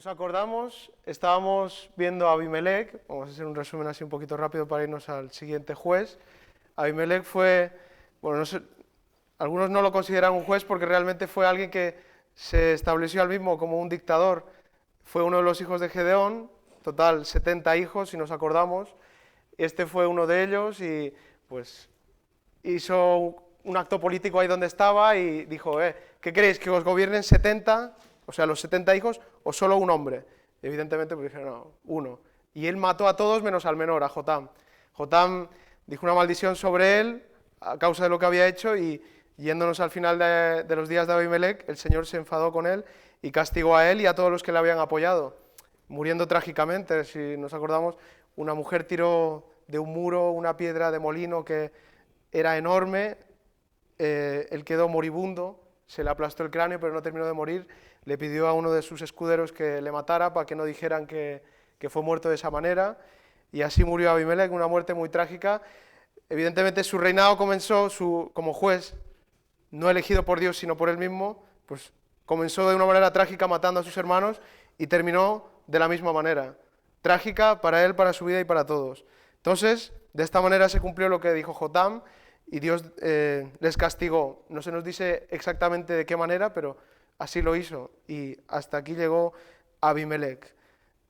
nos acordamos, estábamos viendo a Abimelec, vamos a hacer un resumen así un poquito rápido para irnos al siguiente juez. Abimelec fue, bueno, no sé, algunos no lo consideran un juez porque realmente fue alguien que se estableció al mismo como un dictador. Fue uno de los hijos de Gedeón, total 70 hijos, si nos acordamos. Este fue uno de ellos y pues hizo un acto político ahí donde estaba y dijo, ¿qué queréis, que os gobiernen 70, o sea, los 70 hijos, o solo un hombre? Y evidentemente pues dijeron, no, uno. Y él mató a todos menos al menor, a Jotam. Jotam dijo una maldición sobre él a causa de lo que había hecho y yéndonos al final de los días de Abimelec, el Señor se enfadó con él y castigó a él y a todos los que le habían apoyado, muriendo trágicamente. Si nos acordamos, una mujer tiró de un muro una piedra de molino que era enorme, él quedó moribundo, se le aplastó el cráneo pero no terminó de morir, le pidió a uno de sus escuderos que le matara para que no dijeran que fue muerto de esa manera, y así murió Abimelec, una muerte muy trágica. Evidentemente su reinado comenzó como juez, no elegido por Dios sino por él mismo, pues comenzó de una manera trágica matando a sus hermanos y terminó de la misma manera, trágica para él, para su vida y para todos. Entonces, de esta manera se cumplió lo que dijo Jotam y Dios les castigó. No se nos dice exactamente de qué manera, pero así lo hizo y hasta aquí llegó Abimelec.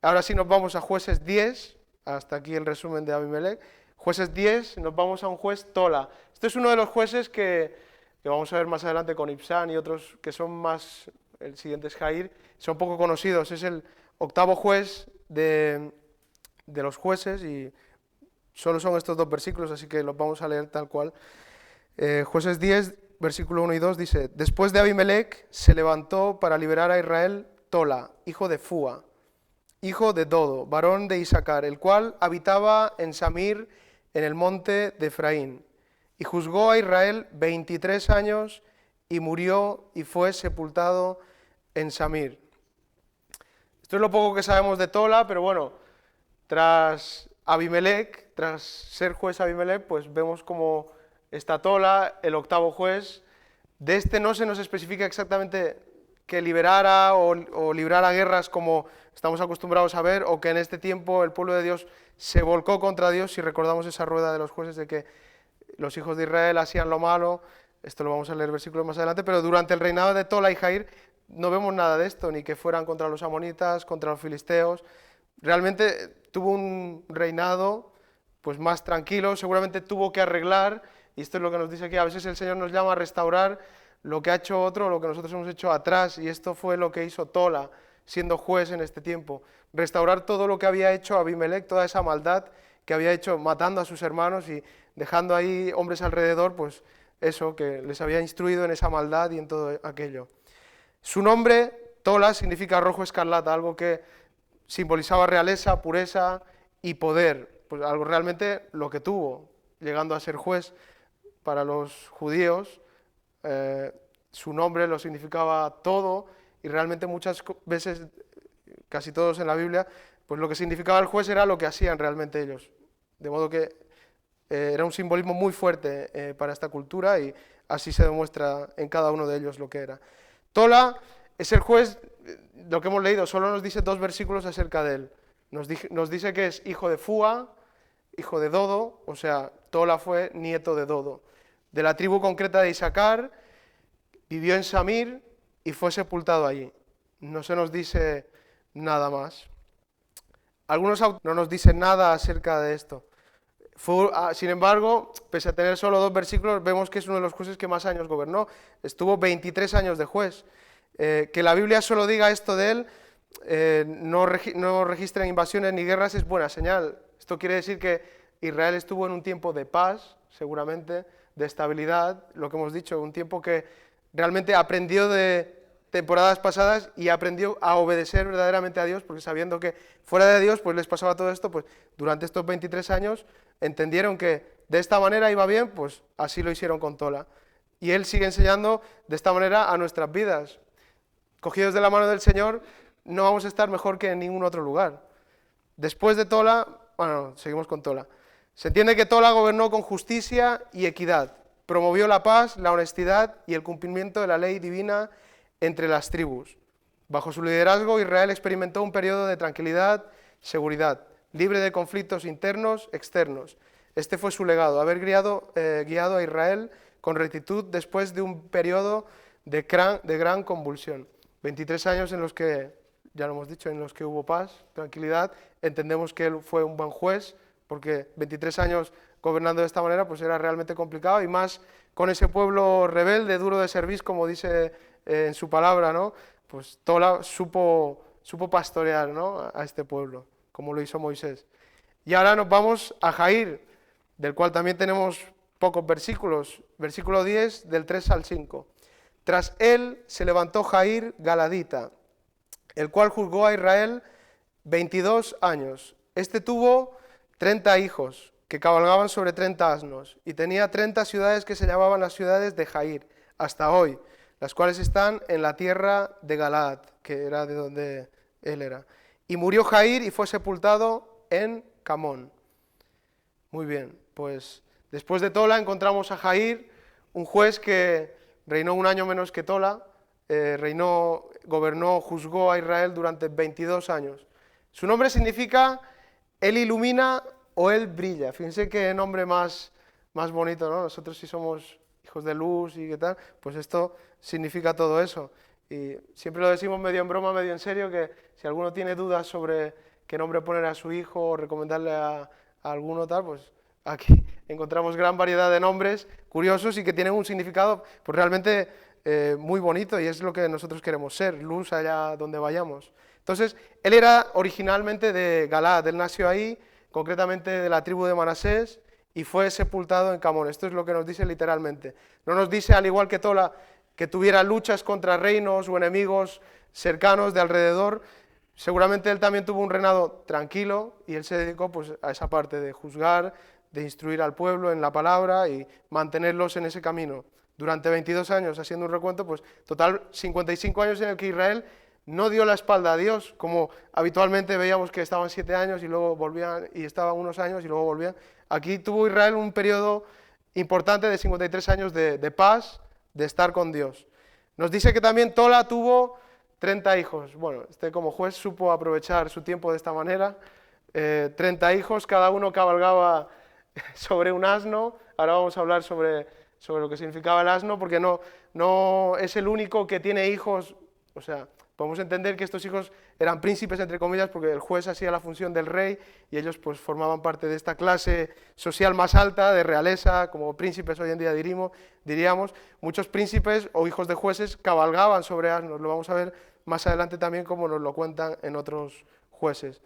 Ahora sí nos vamos a Jueces 10, hasta aquí el resumen de Abimelec. Jueces 10, nos vamos a un juez Tola. Este es uno de los jueces que vamos a ver más adelante con Ibsán y otros que son más, el siguiente es Jair, son poco conocidos. Es el octavo juez de los jueces y solo son estos dos versículos, así que los vamos a leer tal cual. Jueces 10, versículo 1 y 2 dice: Después de Abimelec se levantó para liberar a Israel Tola, hijo de Fúa, hijo de Dodo, varón de Isaacar, el cual habitaba en Samir, en el monte de Efraín, y juzgó a Israel 23 años, y murió y fue sepultado en Samir. Esto es lo poco que sabemos de Tola, pero bueno, tras Abimelec, tras ser juez Abimelec, pues vemos como está Tola, el octavo juez. De este no se nos especifica exactamente que liberara o librara guerras como estamos acostumbrados a ver, o que en este tiempo el pueblo de Dios se volcó contra Dios, si recordamos esa rueda de los jueces de que los hijos de Israel hacían lo malo. Esto lo vamos a leer versículos más adelante, pero durante el reinado de Tola y Jair no vemos nada de esto, ni que fueran contra los amonitas, contra los filisteos. Realmente tuvo un reinado pues más tranquilo, seguramente tuvo que arreglar, y esto es lo que nos dice aquí, a veces el Señor nos llama a restaurar lo que ha hecho otro, lo que nosotros hemos hecho atrás, y esto fue lo que hizo Tola, siendo juez en este tiempo, restaurar todo lo que había hecho Abimelec, toda esa maldad que había hecho matando a sus hermanos y dejando ahí hombres alrededor, pues eso, que les había instruido en esa maldad y en todo aquello. Su nombre, Tola, significa rojo escarlata, algo que simbolizaba realeza, pureza y poder, pues algo realmente lo que tuvo, llegando a ser juez para los judíos. Su nombre lo significaba todo y realmente muchas veces, casi todos en la Biblia, pues lo que significaba el juez era lo que hacían realmente ellos, de modo que era un simbolismo muy fuerte para esta cultura y así se demuestra en cada uno de ellos lo que era. Tola es el juez, lo que hemos leído, solo nos dice 2 versículos acerca de él. Nos dice que es hijo de Fúa, hijo de Dodo, o sea, Tola fue nieto de Dodo, de la tribu concreta de Isaacar, vivió en Samir y fue sepultado allí. No se nos dice nada más. Algunos autores no nos dicen nada acerca de esto. Sin embargo, pese a tener solo 2 versículos, vemos que es uno de los jueces que más años gobernó. Estuvo 23 años de juez. Que la Biblia solo diga esto de él, no registren invasiones ni guerras, es buena señal. Esto quiere decir que Israel estuvo en un tiempo de paz, seguramente, de estabilidad, lo que hemos dicho, un tiempo que realmente aprendió de temporadas pasadas y aprendió a obedecer verdaderamente a Dios, porque sabiendo que fuera de Dios pues les pasaba todo esto, pues durante estos 23 años entendieron que de esta manera iba bien, pues así lo hicieron con Tola. Y él sigue enseñando de esta manera a nuestras vidas. Cogidos de la mano del Señor, no vamos a estar mejor que en ningún otro lugar. Después de Tola, bueno, seguimos con Tola. Se entiende que Tola gobernó con justicia y equidad, promovió la paz, la honestidad y el cumplimiento de la ley divina entre las tribus. Bajo su liderazgo, Israel experimentó un periodo de tranquilidad, seguridad, libre de conflictos internos, externos. Este fue su legado, haber guiado a Israel con rectitud después de un periodo de gran convulsión. 23 años en los que, ya lo hemos dicho, en los que hubo paz, tranquilidad. Entendemos que él fue un buen juez, porque 23 años gobernando de esta manera pues era realmente complicado, y más con ese pueblo rebelde, duro de servir, como dice en su palabra, ¿no? Pues Tola supo pastorear, ¿no?, a este pueblo, como lo hizo Moisés. Y ahora nos vamos a Jair, del cual también tenemos pocos versículos, versículo 10, del 3 al 5. Tras él se levantó Jair Galadita, el cual juzgó a Israel 22 años. Este tuvo 30 hijos, que cabalgaban sobre 30 asnos, y tenía 30 ciudades que se llamaban las ciudades de Jair, hasta hoy, las cuales están en la tierra de Galaad, que era de donde él era. Y murió Jair y fue sepultado en Camón. Muy bien, pues después de Tola encontramos a Jair, un juez que reinó un año menos que Tola, gobernó, juzgó a Israel durante 22 años. Su nombre significa Él ilumina o Él brilla. Fíjense qué nombre más bonito, ¿no? Nosotros sí somos hijos de luz y qué tal, pues esto significa todo eso. Y siempre lo decimos medio en broma, medio en serio, que si alguno tiene dudas sobre qué nombre poner a su hijo o recomendarle a alguno tal, pues aquí encontramos gran variedad de nombres curiosos y que tienen un significado pues realmente muy bonito, y es lo que nosotros queremos ser, luz allá donde vayamos. Entonces, él era originalmente de Galaad, él nació ahí, concretamente de la tribu de Manasés, y fue sepultado en Camón. Esto es lo que nos dice literalmente. No nos dice, al igual que Tola, que tuviera luchas contra reinos o enemigos cercanos de alrededor. Seguramente él también tuvo un reinado tranquilo, y él se dedicó pues a esa parte de juzgar, de instruir al pueblo en la palabra y mantenerlos en ese camino. Durante 22 años, haciendo un recuento, pues total 55 años en el que Israel no dio la espalda a Dios, como habitualmente veíamos que estaban 7 años y luego volvían, y estaban unos años y luego volvían. Aquí tuvo Israel un periodo importante de 53 años de paz, de estar con Dios. Nos dice que también Tola tuvo 30 hijos. Bueno, como juez supo aprovechar su tiempo de esta manera. 30 hijos, cada uno cabalgaba sobre un asno. Ahora vamos a hablar sobre lo que significaba el asno, porque no es el único que tiene hijos. O sea, podemos entender que estos hijos eran príncipes, entre comillas, porque el juez hacía la función del rey y ellos pues formaban parte de esta clase social más alta, de realeza, como príncipes hoy en día diríamos. Muchos príncipes o hijos de jueces cabalgaban sobre asnos, lo vamos a ver más adelante también, como nos lo cuentan en otros jueces.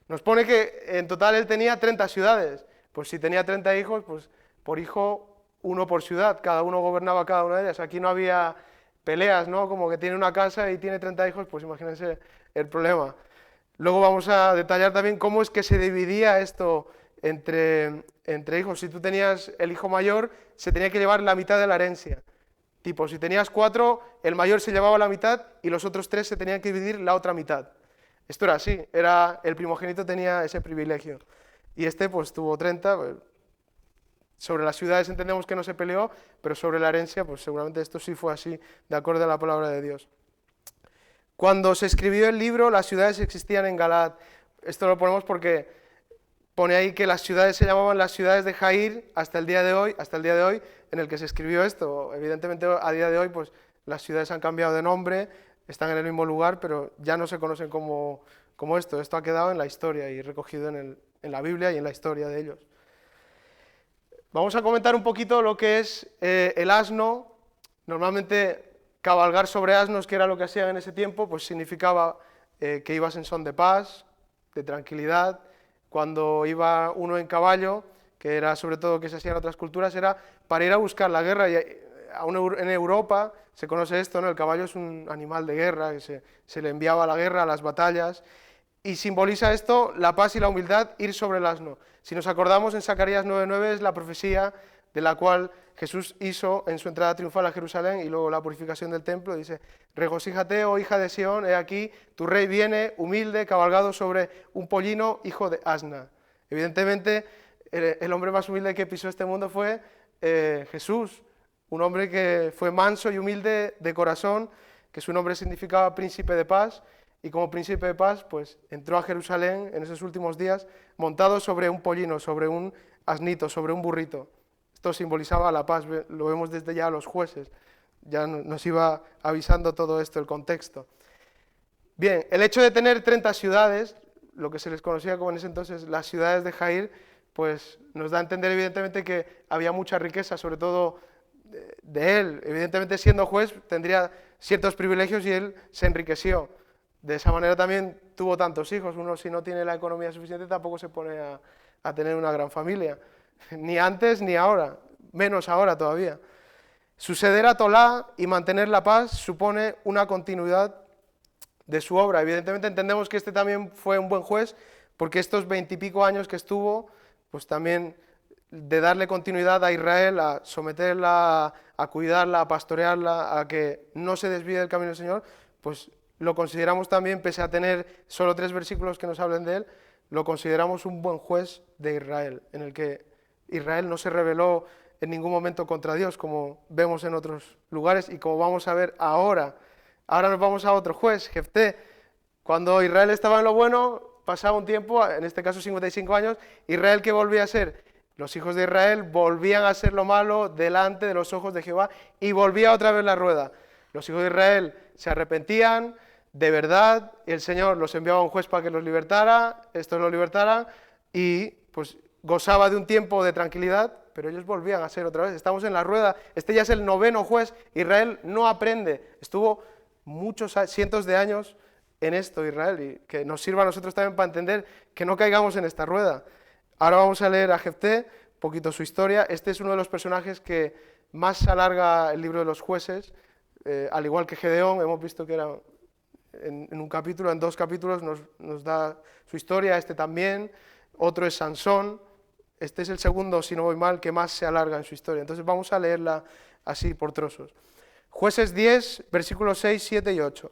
Nos pone que en total él tenía 30 ciudades, pues si tenía 30 hijos, pues por hijo uno por ciudad, cada uno gobernaba cada una de ellas. Aquí no había peleas, ¿no? Como que tiene una casa y tiene 30 hijos, pues imagínense el problema. Luego vamos a detallar también cómo es que se dividía esto entre hijos. Si tú tenías el hijo mayor, se tenía que llevar la mitad de la herencia. Tipo, si tenías 4, el mayor se llevaba la mitad y los otros 3 se tenían que dividir la otra mitad. Esto era así, el primogénito tenía ese privilegio. Y este pues tuvo 30, pues, sobre las ciudades entendemos que no se peleó, pero sobre la herencia, pues seguramente esto sí fue así, de acuerdo a la palabra de Dios. Cuando se escribió el libro, las ciudades existían en Galaad. Esto lo ponemos porque pone ahí que las ciudades se llamaban las ciudades de Jair hasta el día de hoy, en el que se escribió esto. Evidentemente, a día de hoy, pues las ciudades han cambiado de nombre, están en el mismo lugar, pero ya no se conocen como esto. Esto ha quedado en la historia y recogido en la Biblia y en la historia de ellos. Vamos a comentar un poquito lo que es el asno. Normalmente cabalgar sobre asnos, que era lo que hacían en ese tiempo, pues significaba que ibas en son de paz, de tranquilidad. Cuando iba uno en caballo, que era sobre todo que se hacía en otras culturas, era para ir a buscar la guerra. Y en Europa se conoce esto, ¿no? El caballo es un animal de guerra, que se le enviaba a la guerra, a las batallas. Y simboliza esto la paz y la humildad, ir sobre el asno. Si nos acordamos, en Zacarías 9:9 es la profecía de la cual Jesús hizo en su entrada triunfal a Jerusalén y luego la purificación del templo. Dice: regocíjate, oh hija de Sión, he aquí, tu rey viene humilde, cabalgado sobre un pollino, hijo de asna. Evidentemente, el hombre más humilde que pisó este mundo fue Jesús, un hombre que fue manso y humilde de corazón, que su nombre significaba príncipe de paz, y como príncipe de paz, pues entró a Jerusalén en esos últimos días montado sobre un pollino, sobre un asnito, sobre un burrito. Esto simbolizaba la paz, lo vemos desde ya los Jueces, ya nos iba avisando todo esto, el contexto. Bien, el hecho de tener 30 ciudades, lo que se les conocía como en ese entonces las ciudades de Jair, pues nos da a entender evidentemente que había mucha riqueza, sobre todo de él. Evidentemente siendo juez tendría ciertos privilegios y él se enriqueció. De esa manera también tuvo tantos hijos. Uno si no tiene la economía suficiente tampoco se pone a tener una gran familia. Ni antes ni ahora, menos ahora todavía. Suceder a Tolá y mantener la paz supone una continuidad de su obra. Evidentemente entendemos que este también fue un buen juez, porque estos 20 y pico años que estuvo, pues también de darle continuidad a Israel, a someterla, a cuidarla, a pastorearla, a que no se desvíe del camino del Señor, pues lo consideramos también, pese a tener solo 3 versículos que nos hablen de él, lo consideramos un buen juez de Israel, en el que Israel no se rebeló en ningún momento contra Dios, como vemos en otros lugares y como vamos a ver ahora. Ahora nos vamos a otro juez, Jefté. Cuando Israel estaba en lo bueno, pasaba un tiempo, en este caso 55 años, Israel, ¿qué volvía a ser? Los hijos de Israel volvían a hacer lo malo delante de los ojos de Jehová y volvía otra vez la rueda. Los hijos de Israel se arrepentían de verdad, y el Señor los enviaba a un juez para que los libertara, estos los libertaran y pues gozaba de un tiempo de tranquilidad, pero ellos volvían a ser otra vez. Estamos en la rueda, este ya es el 9º juez, Israel no aprende, estuvo muchos cientos de años en esto Israel, y que nos sirva a nosotros también para entender que no caigamos en esta rueda. Ahora vamos a leer a Jefté, un poquito su historia. Este es uno de los personajes que más se alarga el libro de los jueces, al igual que Gedeón, hemos visto que era en un capítulo, en 2 capítulos nos da su historia, este también, otro es Sansón, este es el segundo, si no voy mal, que más se alarga en su historia. Entonces vamos a leerla así por trozos. Jueces 10, versículos 6, 7 y 8.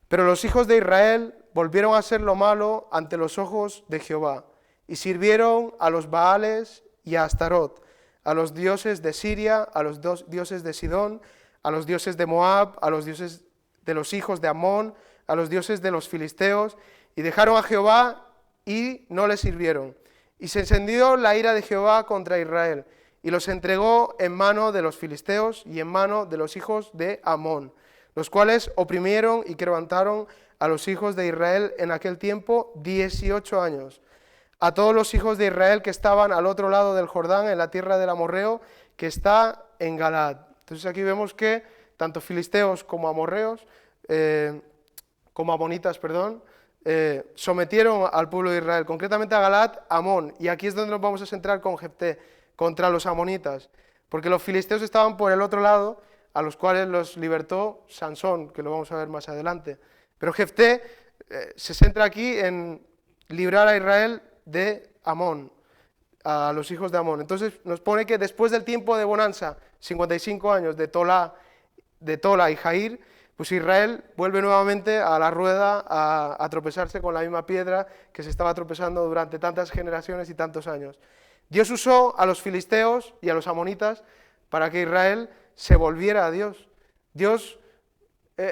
Pero los hijos de Israel volvieron a hacer lo malo ante los ojos de Jehová, y sirvieron a los Baales y a Astarot, a los dioses de Siria, a los dioses de Sidón, a los dioses de Moab, a los dioses de los hijos de Amón, a los dioses de los filisteos, y dejaron a Jehová y no le sirvieron. Y se encendió la ira de Jehová contra Israel, y los entregó en mano de los filisteos y en mano de los hijos de Amón, los cuales oprimieron y quebrantaron a los hijos de Israel en aquel tiempo 18 años. A todos los hijos de Israel que estaban al otro lado del Jordán, en la tierra del amorreo, que está en Galaad. Entonces aquí vemos que tanto filisteos como amorreos, como amonitas, sometieron al pueblo de Israel, concretamente a Galaad, Amón, y aquí es donde nos vamos a centrar con Jefté, contra los amonitas, porque los filisteos estaban por el otro lado, a los cuales los libertó Sansón, que lo vamos a ver más adelante. Pero Jefté se centra aquí en librar a Israel de Amón, a los hijos de Amón. Entonces nos pone que después del tiempo de bonanza, 55 años de Tola y Jair, pues Israel vuelve nuevamente a la rueda a tropezarse con la misma piedra que se estaba tropezando durante tantas generaciones y tantos años. Dios usó a los filisteos y a los amonitas para que Israel se volviera a Dios. Dios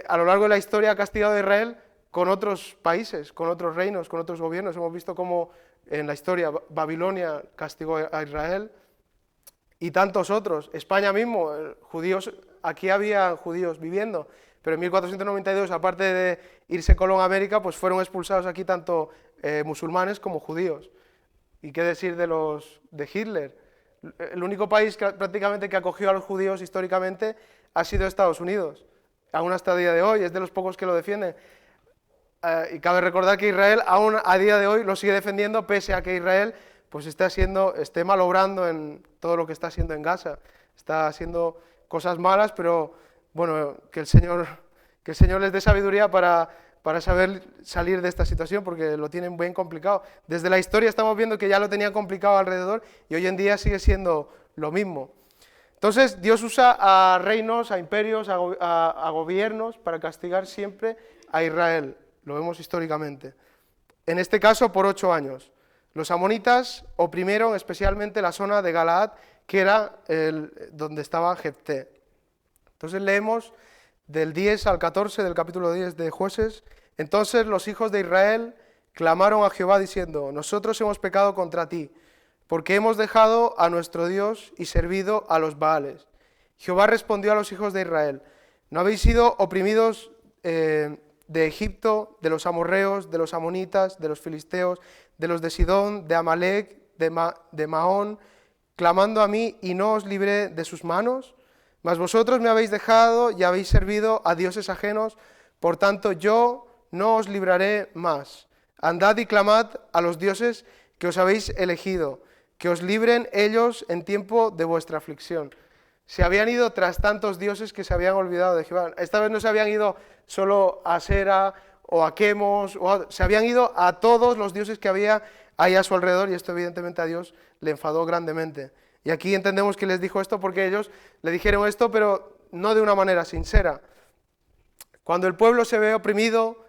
a lo largo de la historia ha castigado a Israel con otros países, con otros reinos, con otros gobiernos. Hemos visto cómo en la historia Babilonia castigó a Israel y tantos otros. España mismo, judíos, aquí había judíos viviendo, pero en 1492, aparte de irse Colón a América, pues fueron expulsados aquí tanto musulmanes como judíos. ¿Y qué decir de Hitler? El único país prácticamente que acogió a los judíos históricamente ha sido Estados Unidos, aún hasta el día de hoy, es de los pocos que lo defienden. Y cabe recordar que Israel aún a día de hoy lo sigue defendiendo, pese a que Israel pues esté malobrando en todo lo que está haciendo en Gaza. Está haciendo cosas malas, pero bueno, que el Señor les dé sabiduría para saber salir de esta situación, porque lo tienen bien complicado. Desde la historia estamos viendo que ya lo tenían complicado alrededor y hoy en día sigue siendo lo mismo. Entonces Dios usa a reinos, a imperios, a gobiernos para castigar siempre a Israel. Lo vemos históricamente. En este caso por 8 años. Los amonitas oprimieron especialmente la zona de Galaad, que era donde estaba Jefté. Entonces leemos del 10 al 14 del capítulo 10 de Jueces. Entonces los hijos de Israel clamaron a Jehová diciendo: nosotros hemos pecado contra ti, porque hemos dejado a nuestro Dios y servido a los Baales. Jehová respondió a los hijos de Israel: ¿no habéis sido oprimidos de Egipto, de los amorreos, de los amonitas, de los filisteos, de los de Sidón, de Amalec, de Maón, clamando a mí, y no os libré de sus manos? Mas vosotros me habéis dejado y habéis servido a dioses ajenos, por tanto yo no os libraré más. Andad y clamad a los dioses que os habéis elegido, que os libren ellos en tiempo de vuestra aflicción. Se habían ido tras tantos dioses que se habían olvidado de Jehová. Esta vez no se habían ido solo a Asera o a Quemos, se habían ido a todos los dioses que había ahí a su alrededor, y esto evidentemente a Dios le enfadó grandemente. Y aquí entendemos que les dijo esto porque ellos le dijeron esto, pero no de una manera sincera. Cuando el pueblo se ve oprimido,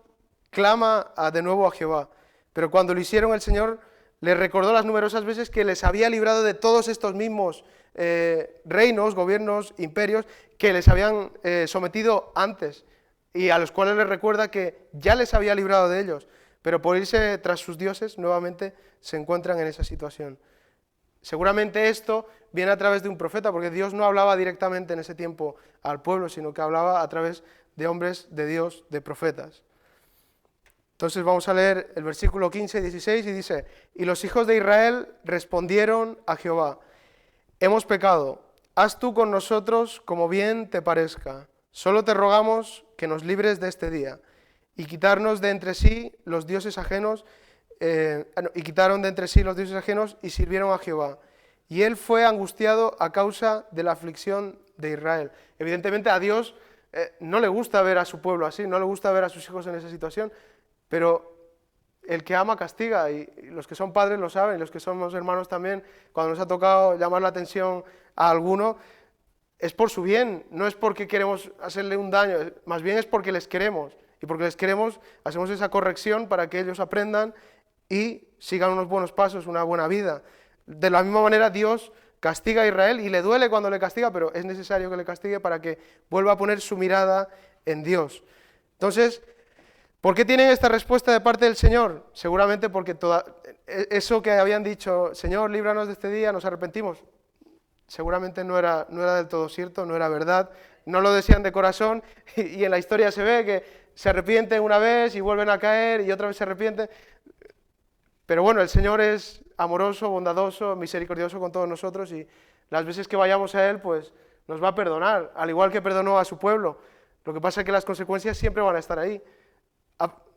clama de nuevo a Jehová. Pero cuando lo hicieron, el Señor les recordó las numerosas veces que les había librado de todos estos mismos reinos, gobiernos, imperios que les habían sometido antes, y a los cuales les recuerda que ya les había librado de ellos, pero por irse tras sus dioses nuevamente se encuentran en esa situación. Seguramente esto viene a través de un profeta, porque Dios no hablaba directamente en ese tiempo al pueblo, sino que hablaba a través de hombres de Dios, de profetas. Entonces vamos a leer el versículo 15 y 16 y dice: y los hijos de Israel respondieron a Jehová: hemos pecado, haz tú con nosotros como bien te parezca, solo te rogamos que nos libres de este día, y quitarnos de entre sí los dioses ajenos, y quitaron de entre sí los dioses ajenos y sirvieron a Jehová. Y él fue angustiado a causa de la aflicción de Israel. Evidentemente a Dios no le gusta ver a su pueblo así, no le gusta ver a sus hijos en esa situación, pero el que ama castiga, y los que son padres lo saben, y los que somos hermanos también, cuando nos ha tocado llamar la atención a alguno, es por su bien, no es porque queremos hacerle un daño, más bien es porque les queremos, y porque les queremos hacemos esa corrección para que ellos aprendan y sigan unos buenos pasos, una buena vida. De la misma manera Dios castiga a Israel, y le duele cuando le castiga, pero es necesario que le castigue para que vuelva a poner su mirada en Dios. Entonces, ¿por qué tienen esta respuesta de parte del Señor? Seguramente porque eso que habían dicho: Señor, líbranos de este día, nos arrepentimos, seguramente no era del todo cierto, no era verdad, no lo decían de corazón, y en la historia se ve que se arrepienten una vez y vuelven a caer y otra vez se arrepienten. Pero bueno, el Señor es amoroso, bondadoso, misericordioso con todos nosotros, y las veces que vayamos a Él, pues nos va a perdonar, al igual que perdonó a su pueblo. Lo que pasa es que las consecuencias siempre van a estar ahí.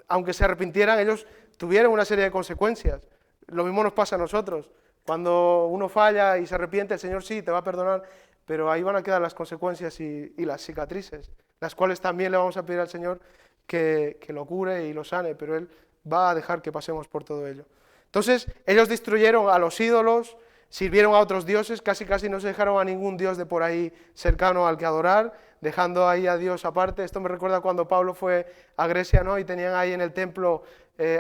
Aunque se arrepintieran, ellos tuvieron una serie de consecuencias. Lo mismo nos pasa a nosotros. Cuando uno falla y se arrepiente, el Señor sí te va a perdonar, pero ahí van a quedar las consecuencias y las cicatrices, las cuales también le vamos a pedir al Señor que lo cure y lo sane, pero Él va a dejar que pasemos por todo ello. Entonces, ellos destruyeron a los ídolos, sirvieron a otros dioses, casi no se dejaron a ningún dios de por ahí cercano al que adorar, dejando ahí a Dios aparte. Esto me recuerda cuando Pablo fue a Grecia, ¿no? Y tenían ahí en el templo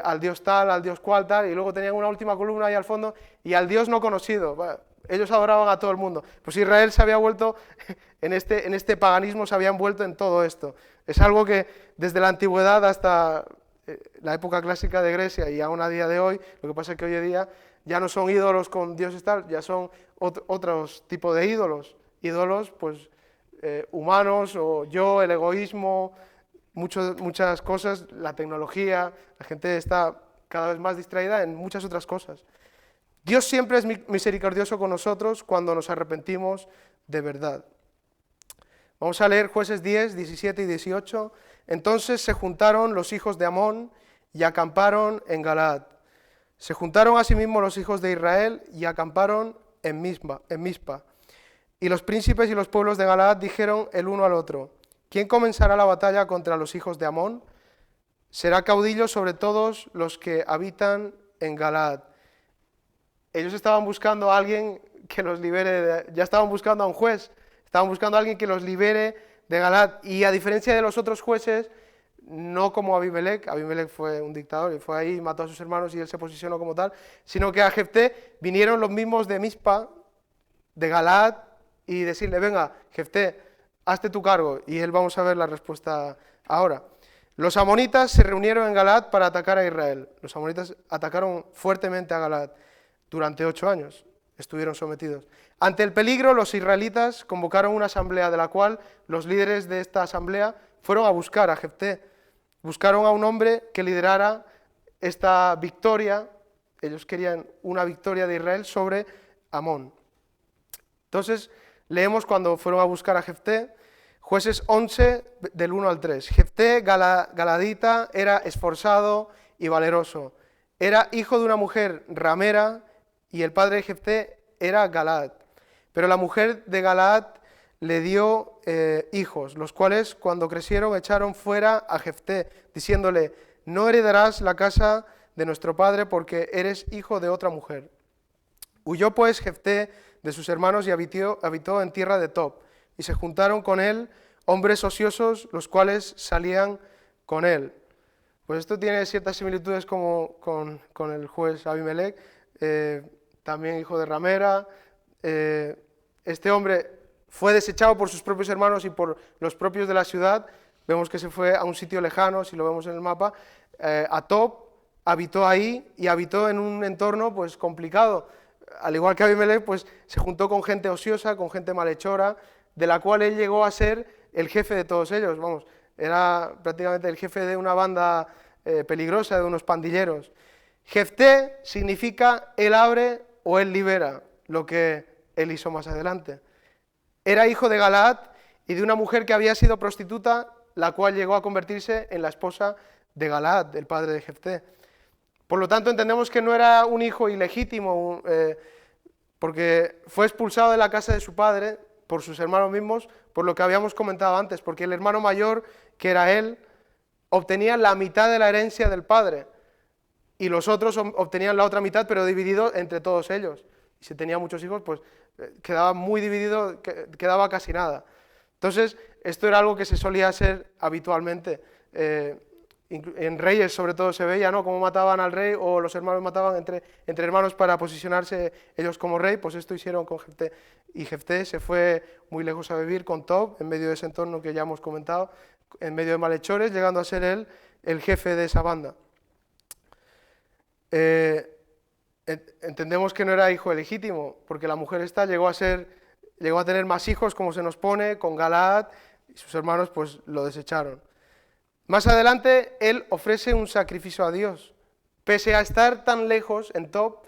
al dios tal, al dios cual tal, y luego tenían una última columna ahí al fondo, y al dios no conocido. Bueno, ellos adoraban a todo el mundo. Pues Israel se había vuelto, en este paganismo se habían vuelto en todo esto. Es algo que desde la antigüedad hasta la época clásica de Grecia y aún a día de hoy, lo que pasa es que hoy en día ya no son ídolos con dioses tal, ya son otros tipos de ídolos pues humanos, o el egoísmo, muchas cosas, la tecnología, la gente está cada vez más distraída en muchas otras cosas. Dios siempre es misericordioso con nosotros cuando nos arrepentimos de verdad. Vamos a leer Jueces 10, 17 y 18. Entonces se juntaron los hijos de Amón y acamparon en Galaad. Se juntaron asimismo los hijos de Israel y acamparon en Mizpa. Y los príncipes y los pueblos de Galaad dijeron el uno al otro: ¿quién comenzará la batalla contra los hijos de Amón? Será caudillo sobre todos los que habitan en Galaad. Ellos estaban buscando a alguien que los libere, ya estaban buscando a un juez, estaban buscando a alguien que los libere de Galaad, y a diferencia de los otros jueces, no como Abimelec fue un dictador y fue ahí, mató a sus hermanos y él se posicionó como tal, sino que a Jefté vinieron los mismos de Mizpa, de Galaad, y decirle: venga, Jefté, hazte tu cargo. Y él, vamos a ver la respuesta ahora. Los amonitas se reunieron en Galaad para atacar a Israel. Los amonitas atacaron fuertemente a Galaad durante 8 años. Estuvieron sometidos. Ante el peligro, los israelitas convocaron una asamblea de la cual los líderes de esta asamblea fueron a buscar a Jefté. Buscaron a un hombre que liderara esta victoria. Ellos querían una victoria de Israel sobre Amón. Entonces, leemos cuando fueron a buscar a Jefté, Jueces 11, del 1 al 3. Jefté, galadita, era esforzado y valeroso. Era hijo de una mujer ramera y el padre de Jefté era Galaad. Pero la mujer de Galaad le dio hijos, los cuales cuando crecieron echaron fuera a Jefté, diciéndole, no heredarás la casa de nuestro padre porque eres hijo de otra mujer. Huyó pues Jefté de sus hermanos y habitó en tierra de Tob. Y se juntaron con él hombres ociosos, los cuales salían con él. Pues esto tiene ciertas similitudes como con el juez Abimelech, también hijo de ramera. Este hombre fue desechado por sus propios hermanos y por los propios de la ciudad. Vemos que se fue a un sitio lejano, si lo vemos en el mapa, a Tob, habitó ahí y habitó en un entorno pues complicado. Al igual que Abimelech, pues se juntó con gente ociosa, con gente malhechora, de la cual él llegó a ser el jefe de todos ellos, vamos, era prácticamente el jefe de una banda peligrosa, de unos pandilleros. Jefté significa él abre o él libera, lo que él hizo más adelante. Era hijo de Galaad y de una mujer que había sido prostituta, la cual llegó a convertirse en la esposa de Galaad, el padre de Jefté. Por lo tanto, entendemos que no era un hijo ilegítimo, porque fue expulsado de la casa de su padre por sus hermanos mismos, por lo que habíamos comentado antes, porque el hermano mayor, que era él, obtenía la mitad de la herencia del padre, y los otros obtenían la otra mitad, pero dividido entre todos ellos. Y si tenía muchos hijos, pues quedaba muy dividido, quedaba casi nada. Entonces, esto era algo que se solía hacer habitualmente. En reyes sobre todo se veía, ¿no?, cómo mataban al rey, o los hermanos mataban entre hermanos para posicionarse ellos como rey. Pues esto hicieron con Jefté, y Jefté se fue muy lejos a vivir con Tob, en medio de ese entorno que ya hemos comentado, en medio de malhechores, llegando a ser él el jefe de esa banda. Entendemos que no era hijo legítimo, porque la mujer esta llegó a tener más hijos, como se nos pone, con Galaad, y sus hermanos pues lo desecharon. Más adelante, él ofrece un sacrificio a Dios. Pese a estar tan lejos en Tob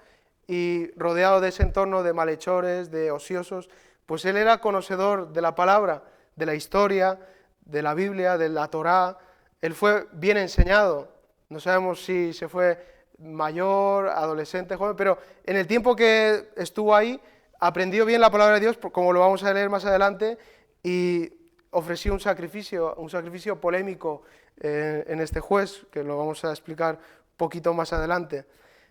y rodeado de ese entorno de malhechores, de ociosos, pues él era conocedor de la palabra, de la historia, de la Biblia, de la Torá. Él fue bien enseñado. No sabemos si se fue mayor, adolescente, joven, pero en el tiempo que estuvo ahí, aprendió bien la palabra de Dios, como lo vamos a leer más adelante, y ofreció un sacrificio polémico en este juez, que lo vamos a explicar un poquito más adelante.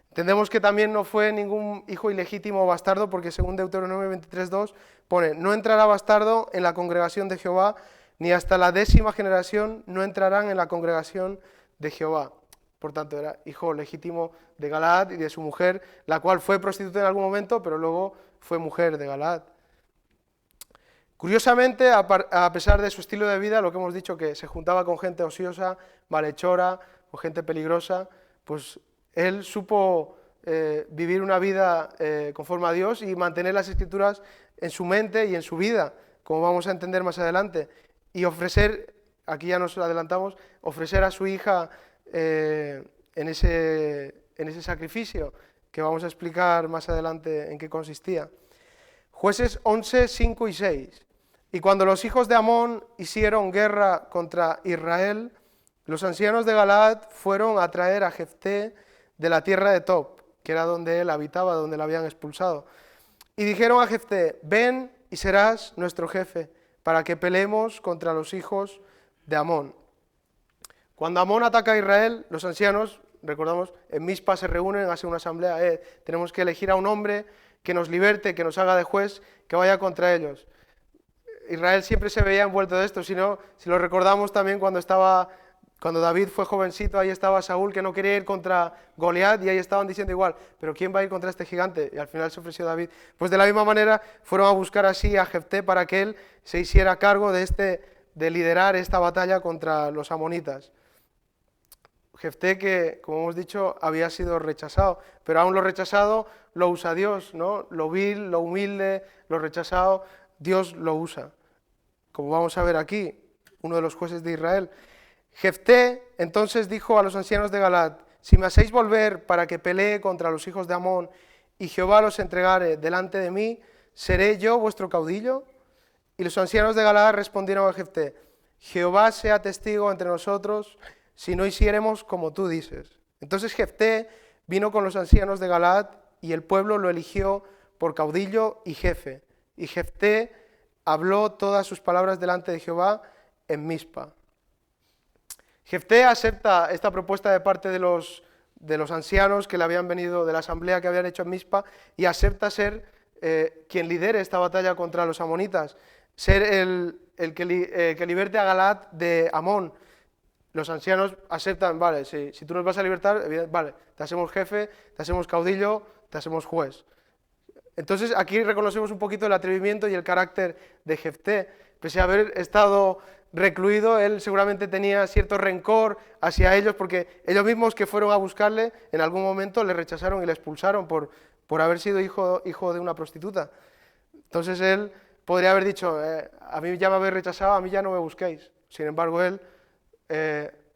Entendemos que también no fue ningún hijo ilegítimo o bastardo, porque según Deuteronomio 23:2 pone, no entrará bastardo en la congregación de Jehová, ni hasta la 10ª generación no entrarán en la congregación de Jehová. Por tanto, era hijo legítimo de Galaad y de su mujer, la cual fue prostituta en algún momento, pero luego fue mujer de Galaad. Curiosamente, a pesar de su estilo de vida, lo que hemos dicho, que se juntaba con gente ociosa, malhechora o gente peligrosa, pues él supo vivir una vida conforme a Dios y mantener las Escrituras en su mente y en su vida, como vamos a entender más adelante, y ofrecer, aquí ya nos adelantamos, ofrecer a su hija en ese sacrificio, que vamos a explicar más adelante en qué consistía. Jueces 11, 5 y 6. Y cuando los hijos de Amón hicieron guerra contra Israel, los ancianos de Galaad fueron a traer a Jefté de la tierra de Tob, que era donde él habitaba, donde le habían expulsado. Y dijeron a Jefté, ven y serás nuestro jefe, para que peleemos contra los hijos de Amón. Cuando Amón ataca a Israel, los ancianos, recordamos, en Mizpa se reúnen, hacen una asamblea, tenemos que elegir a un hombre que nos liberte, que nos haga de juez, que vaya contra ellos. Israel siempre se veía envuelto de esto, si lo recordamos también cuando estaba Cuando David fue jovencito, ahí estaba Saúl, que no quería ir contra Goliat, y ahí estaban diciendo igual, pero ¿quién va a ir contra este gigante? Y al final se ofreció David. Pues de la misma manera fueron a buscar así a Jefté para que él se hiciera cargo de liderar esta batalla contra los amonitas. Jefté, que como hemos dicho había sido rechazado, pero aún lo rechazado lo usa Dios, ¿no? Lo vil, lo humilde, lo rechazado, Dios lo usa. Como vamos a ver aquí, uno de los jueces de Israel. Jefté entonces dijo a los ancianos de Galaad: si me hacéis volver para que pelee contra los hijos de Amón y Jehová los entregare delante de mí, ¿seré yo vuestro caudillo? Y los ancianos de Galaad respondieron a Jefté: Jehová sea testigo entre nosotros si no hiciéremos como tú dices. Entonces Jefté vino con los ancianos de Galaad y el pueblo lo eligió por caudillo y jefe. Y Jefté habló todas sus palabras delante de Jehová en Mizpa. Jefté acepta esta propuesta de parte de los ancianos que le habían venido de la asamblea que habían hecho en Mizpa y acepta ser quien lidere esta batalla contra los amonitas, ser el que liberte a Galaad de Amón. Los ancianos aceptan, vale, si tú nos vas a libertar, vale, te hacemos jefe, te hacemos caudillo, te hacemos juez. Entonces aquí reconocemos un poquito el atrevimiento y el carácter de Jefté. Pese a haber estado recluido, él seguramente tenía cierto rencor hacia ellos, porque ellos mismos que fueron a buscarle, en algún momento le rechazaron y le expulsaron por haber sido hijo de una prostituta. Entonces él podría haber dicho, a mí ya me habéis rechazado, a mí ya no me busquéis. Sin embargo, él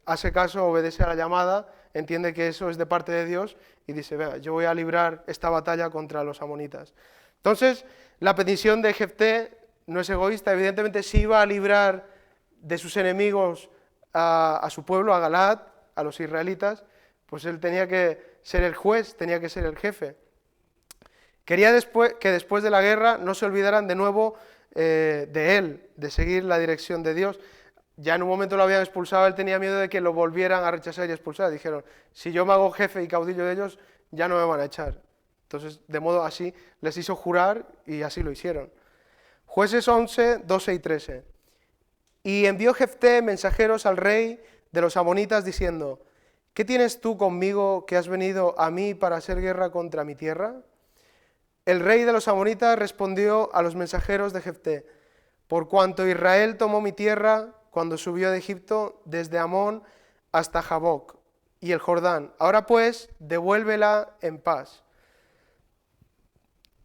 hace caso, obedece a la llamada, entiende que eso es de parte de Dios y dice, venga, yo voy a librar esta batalla contra los amonitas. Entonces, la petición de Jefté no es egoísta, evidentemente sí iba a librar de sus enemigos a su pueblo, a Galaad, a los israelitas, pues él tenía que ser el juez, tenía que ser el jefe. Quería que después de la guerra no se olvidaran de nuevo de él, de seguir la dirección de Dios. Ya en un momento lo habían expulsado, él tenía miedo de que lo volvieran a rechazar y expulsar. Dijeron, si yo me hago jefe y caudillo de ellos, ya no me van a echar. Entonces, de modo así, les hizo jurar y así lo hicieron. Jueces 11, 12 y 13. Y envió Jefté mensajeros al rey de los amonitas diciendo, ¿qué tienes tú conmigo que has venido a mí para hacer guerra contra mi tierra? El rey de los amonitas respondió a los mensajeros de Jefté, por cuanto Israel tomó mi tierra cuando subió de Egipto desde Amón hasta Jaboc y el Jordán, ahora pues devuélvela en paz.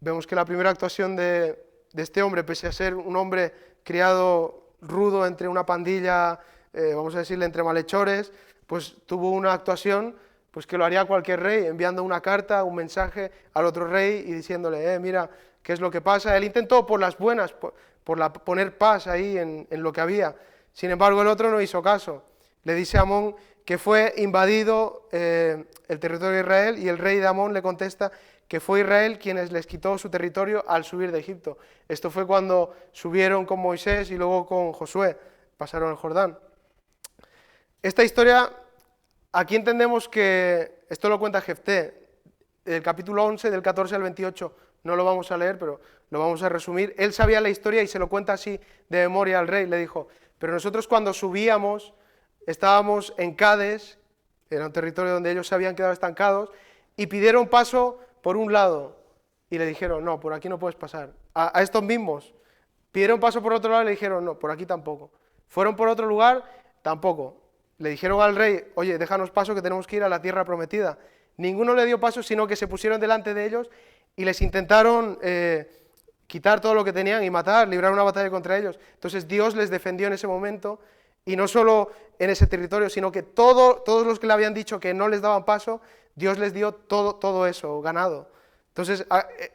Vemos que la primera actuación de este hombre, pese a ser un hombre criado rudo entre una pandilla, vamos a decirle entre malhechores, pues tuvo una actuación pues que lo haría cualquier rey, enviando una carta, un mensaje al otro rey y diciéndole, mira, ¿qué es lo que pasa? Él intentó por las buenas, poner paz ahí en lo que había. Sin embargo, el otro no hizo caso. Le dice a Amón que fue invadido el territorio de Israel y el rey de Amón le contesta que fue Israel quienes les quitó su territorio al subir de Egipto. Esto fue cuando subieron con Moisés y luego con Josué, pasaron el Jordán. Esta historia, aquí entendemos que, esto lo cuenta Jefté, el capítulo 11, del 14 al 28, no lo vamos a leer, pero lo vamos a resumir. Él sabía la historia y se lo cuenta así de memoria al rey, le dijo, pero nosotros cuando subíamos, estábamos en Cades, era un territorio donde ellos se habían quedado estancados, y pidieron paso por un lado, y le dijeron, no, por aquí no puedes pasar. A estos mismos, pidieron paso por otro lado y le dijeron, no, por aquí tampoco. Fueron por otro lugar, tampoco. Le dijeron al rey, oye, déjanos paso que tenemos que ir a la tierra prometida. Ninguno le dio paso, sino que se pusieron delante de ellos y les intentaron quitar todo lo que tenían y matar, librar una batalla contra ellos. Entonces Dios les defendió en ese momento, y no solo en ese territorio, sino que todos los que le habían dicho que no les daban paso, Dios les dio todo eso ganado. Entonces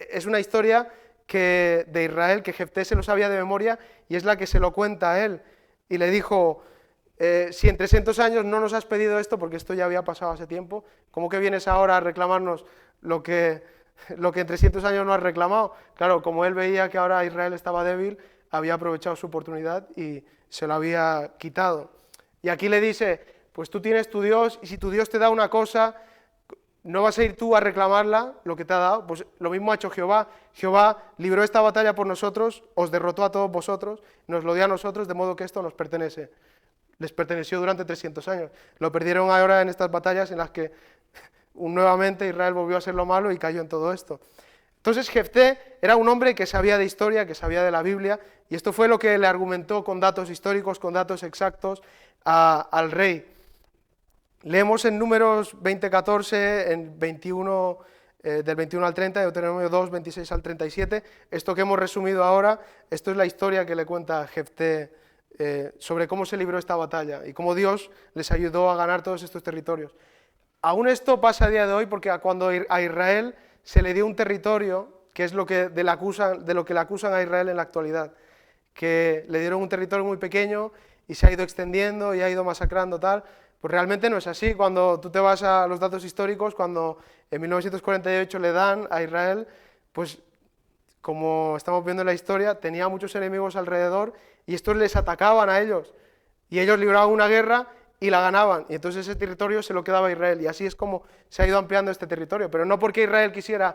es una historia de Israel que Jefté se lo sabía de memoria y es la que se lo cuenta a él. Y le dijo, si en 300 años no nos has pedido esto, porque esto ya había pasado hace tiempo, ¿cómo que vienes ahora a reclamarnos lo que en 300 años no has reclamado? Claro, como él veía que ahora Israel estaba débil, había aprovechado su oportunidad y se lo había quitado. Y aquí le dice, pues tú tienes tu Dios, y si tu Dios te da una cosa, ¿no vas a ir tú a reclamarla, lo que te ha dado? Pues lo mismo ha hecho Jehová. Jehová libró esta batalla por nosotros, os derrotó a todos vosotros, nos lo dio a nosotros, de modo que esto nos pertenece. les perteneció durante 300 años. Lo perdieron ahora en estas batallas en las que nuevamente Israel volvió a ser lo malo y cayó en todo esto. Entonces Jefté era un hombre que sabía de historia, que sabía de la Biblia, y esto fue lo que le argumentó con datos históricos, con datos exactos al rey. Leemos en Números 20:14, en 21, del 21 al 30, Deuteronomio 2, 26 al 37. Esto que hemos resumido ahora, esto es la historia que le cuenta Jefté sobre cómo se libró esta batalla y cómo Dios les ayudó a ganar todos estos territorios. Aún esto pasa a día de hoy porque cuando a Israel se le dio un territorio, que es de lo que le acusan a Israel en la actualidad, que le dieron un territorio muy pequeño y se ha ido extendiendo y ha ido masacrando tal, pues realmente no es así. Cuando tú te vas a los datos históricos, cuando en 1948 le dan a Israel, pues como estamos viendo en la historia, tenía muchos enemigos alrededor y estos les atacaban a ellos y ellos libraban una guerra y la ganaban, y entonces ese territorio se lo quedaba a Israel, y así es como se ha ido ampliando este territorio, pero no porque Israel quisiera,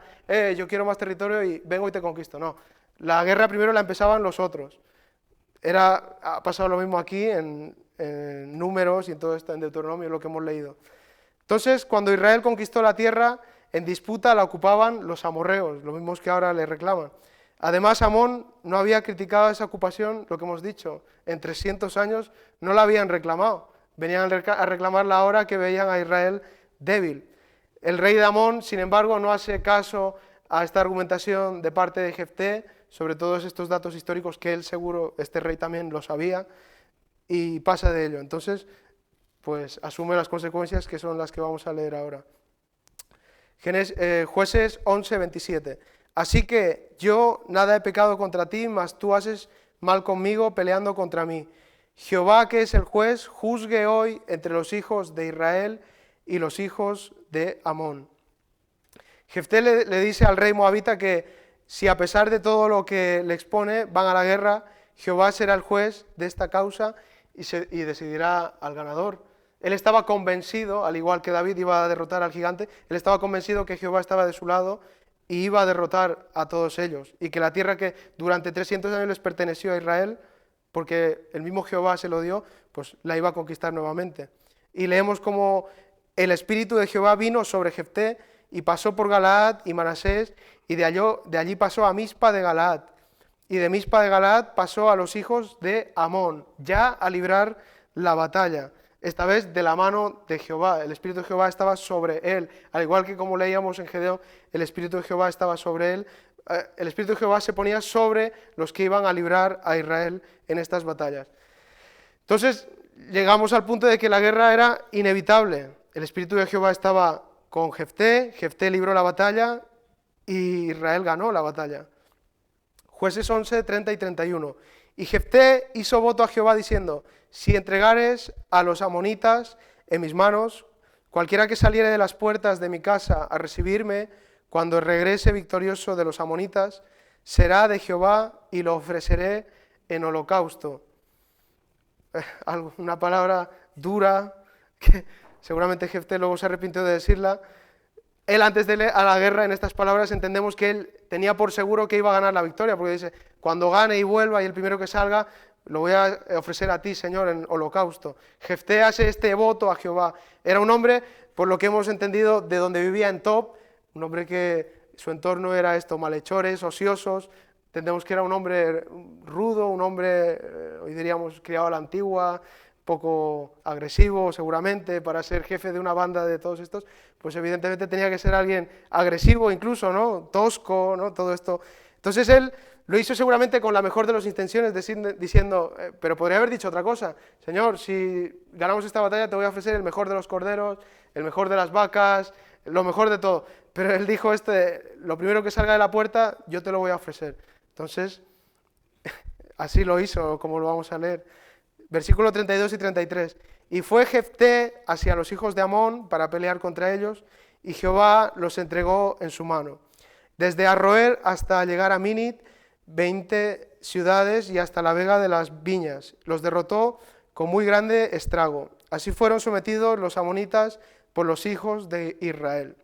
yo quiero más territorio y vengo y te conquisto, no. La guerra primero la empezaban los otros. Ha pasado lo mismo aquí en Números y en todo esto, en Deuteronomio, lo que hemos leído. Entonces, cuando Israel conquistó la tierra, en disputa la ocupaban los amorreos, los mismos que ahora le reclaman. Además, Amón no había criticado esa ocupación, lo que hemos dicho, en 300 años no la habían reclamado. Venían a reclamarla ahora que veían a Israel débil. El rey de Amón, sin embargo, no hace caso a esta argumentación de parte de Jefté sobre todos estos datos históricos que él seguro, este rey también lo sabía, y pasa de ello. Entonces, pues asume las consecuencias que son las que vamos a leer ahora. Jueces 11, 27. Así que yo nada he pecado contra ti, mas tú haces mal conmigo peleando contra mí. Jehová, que es el juez, juzgue hoy entre los hijos de Israel y los hijos de Amón. Jefté le dice al rey moabita que si a pesar de todo lo que le expone van a la guerra, Jehová será el juez de esta causa y decidirá al ganador. Él estaba convencido, al igual que David iba a derrotar al gigante, él estaba convencido que Jehová estaba de su lado y iba a derrotar a todos ellos, y que la tierra que durante 300 años les perteneció a Israel, porque el mismo Jehová se lo dio, pues la iba a conquistar nuevamente. Y leemos como el espíritu de Jehová vino sobre Jefté y pasó por Galaad y Manasés, y de allí pasó a Mizpa de Galaad, y de Mizpa de Galaad pasó a los hijos de Amón, ya a librar la batalla, esta vez de la mano de Jehová. El espíritu de Jehová estaba sobre él, al igual que como leíamos en Gedeón, el espíritu de Jehová estaba sobre él. El espíritu de Jehová se ponía sobre los que iban a librar a Israel en estas batallas. Entonces llegamos al punto de que la guerra era inevitable. El espíritu de Jehová estaba con Jefté, Jefté libró la batalla y Israel ganó la batalla. Jueces 11, 30 y 31. Y Jefté hizo voto a Jehová diciendo: si entregares a los amonitas en mis manos, cualquiera que saliere de las puertas de mi casa a recibirme, cuando regrese victorioso de los amonitas, será de Jehová y lo ofreceré en holocausto. Una palabra dura, que seguramente Jefté luego se arrepintió de decirla. Él antes de a la guerra, en estas palabras, entendemos que él tenía por seguro que iba a ganar la victoria, porque dice, cuando gane y vuelva y el primero que salga, lo voy a ofrecer a ti, Señor, en holocausto. Jefté hace este voto a Jehová. Era un hombre, por lo que hemos entendido, de donde vivía en Tob, un hombre que su entorno era esto, malhechores, ociosos. Entendemos que era un hombre rudo, un hombre, hoy diríamos, criado a la antigua, poco agresivo seguramente, para ser jefe de una banda de todos estos, pues evidentemente tenía que ser alguien agresivo incluso, ¿no? Tosco, ¿no? Todo esto. Entonces él lo hizo seguramente con la mejor de las intenciones, diciendo, pero podría haber dicho otra cosa: Señor, si ganamos esta batalla te voy a ofrecer el mejor de los corderos, el mejor de las vacas, lo mejor de todo. Pero él dijo, lo primero que salga de la puerta, yo te lo voy a ofrecer. Entonces, así lo hizo, como lo vamos a leer. Versículo 32 y 33. Y fue Jefté hacia los hijos de Amón para pelear contra ellos, y Jehová los entregó en su mano. Desde Arroer hasta llegar a Minit, 20 ciudades y hasta la vega de las viñas. Los derrotó con muy grande estrago. Así fueron sometidos los amonitas por los hijos de Israel.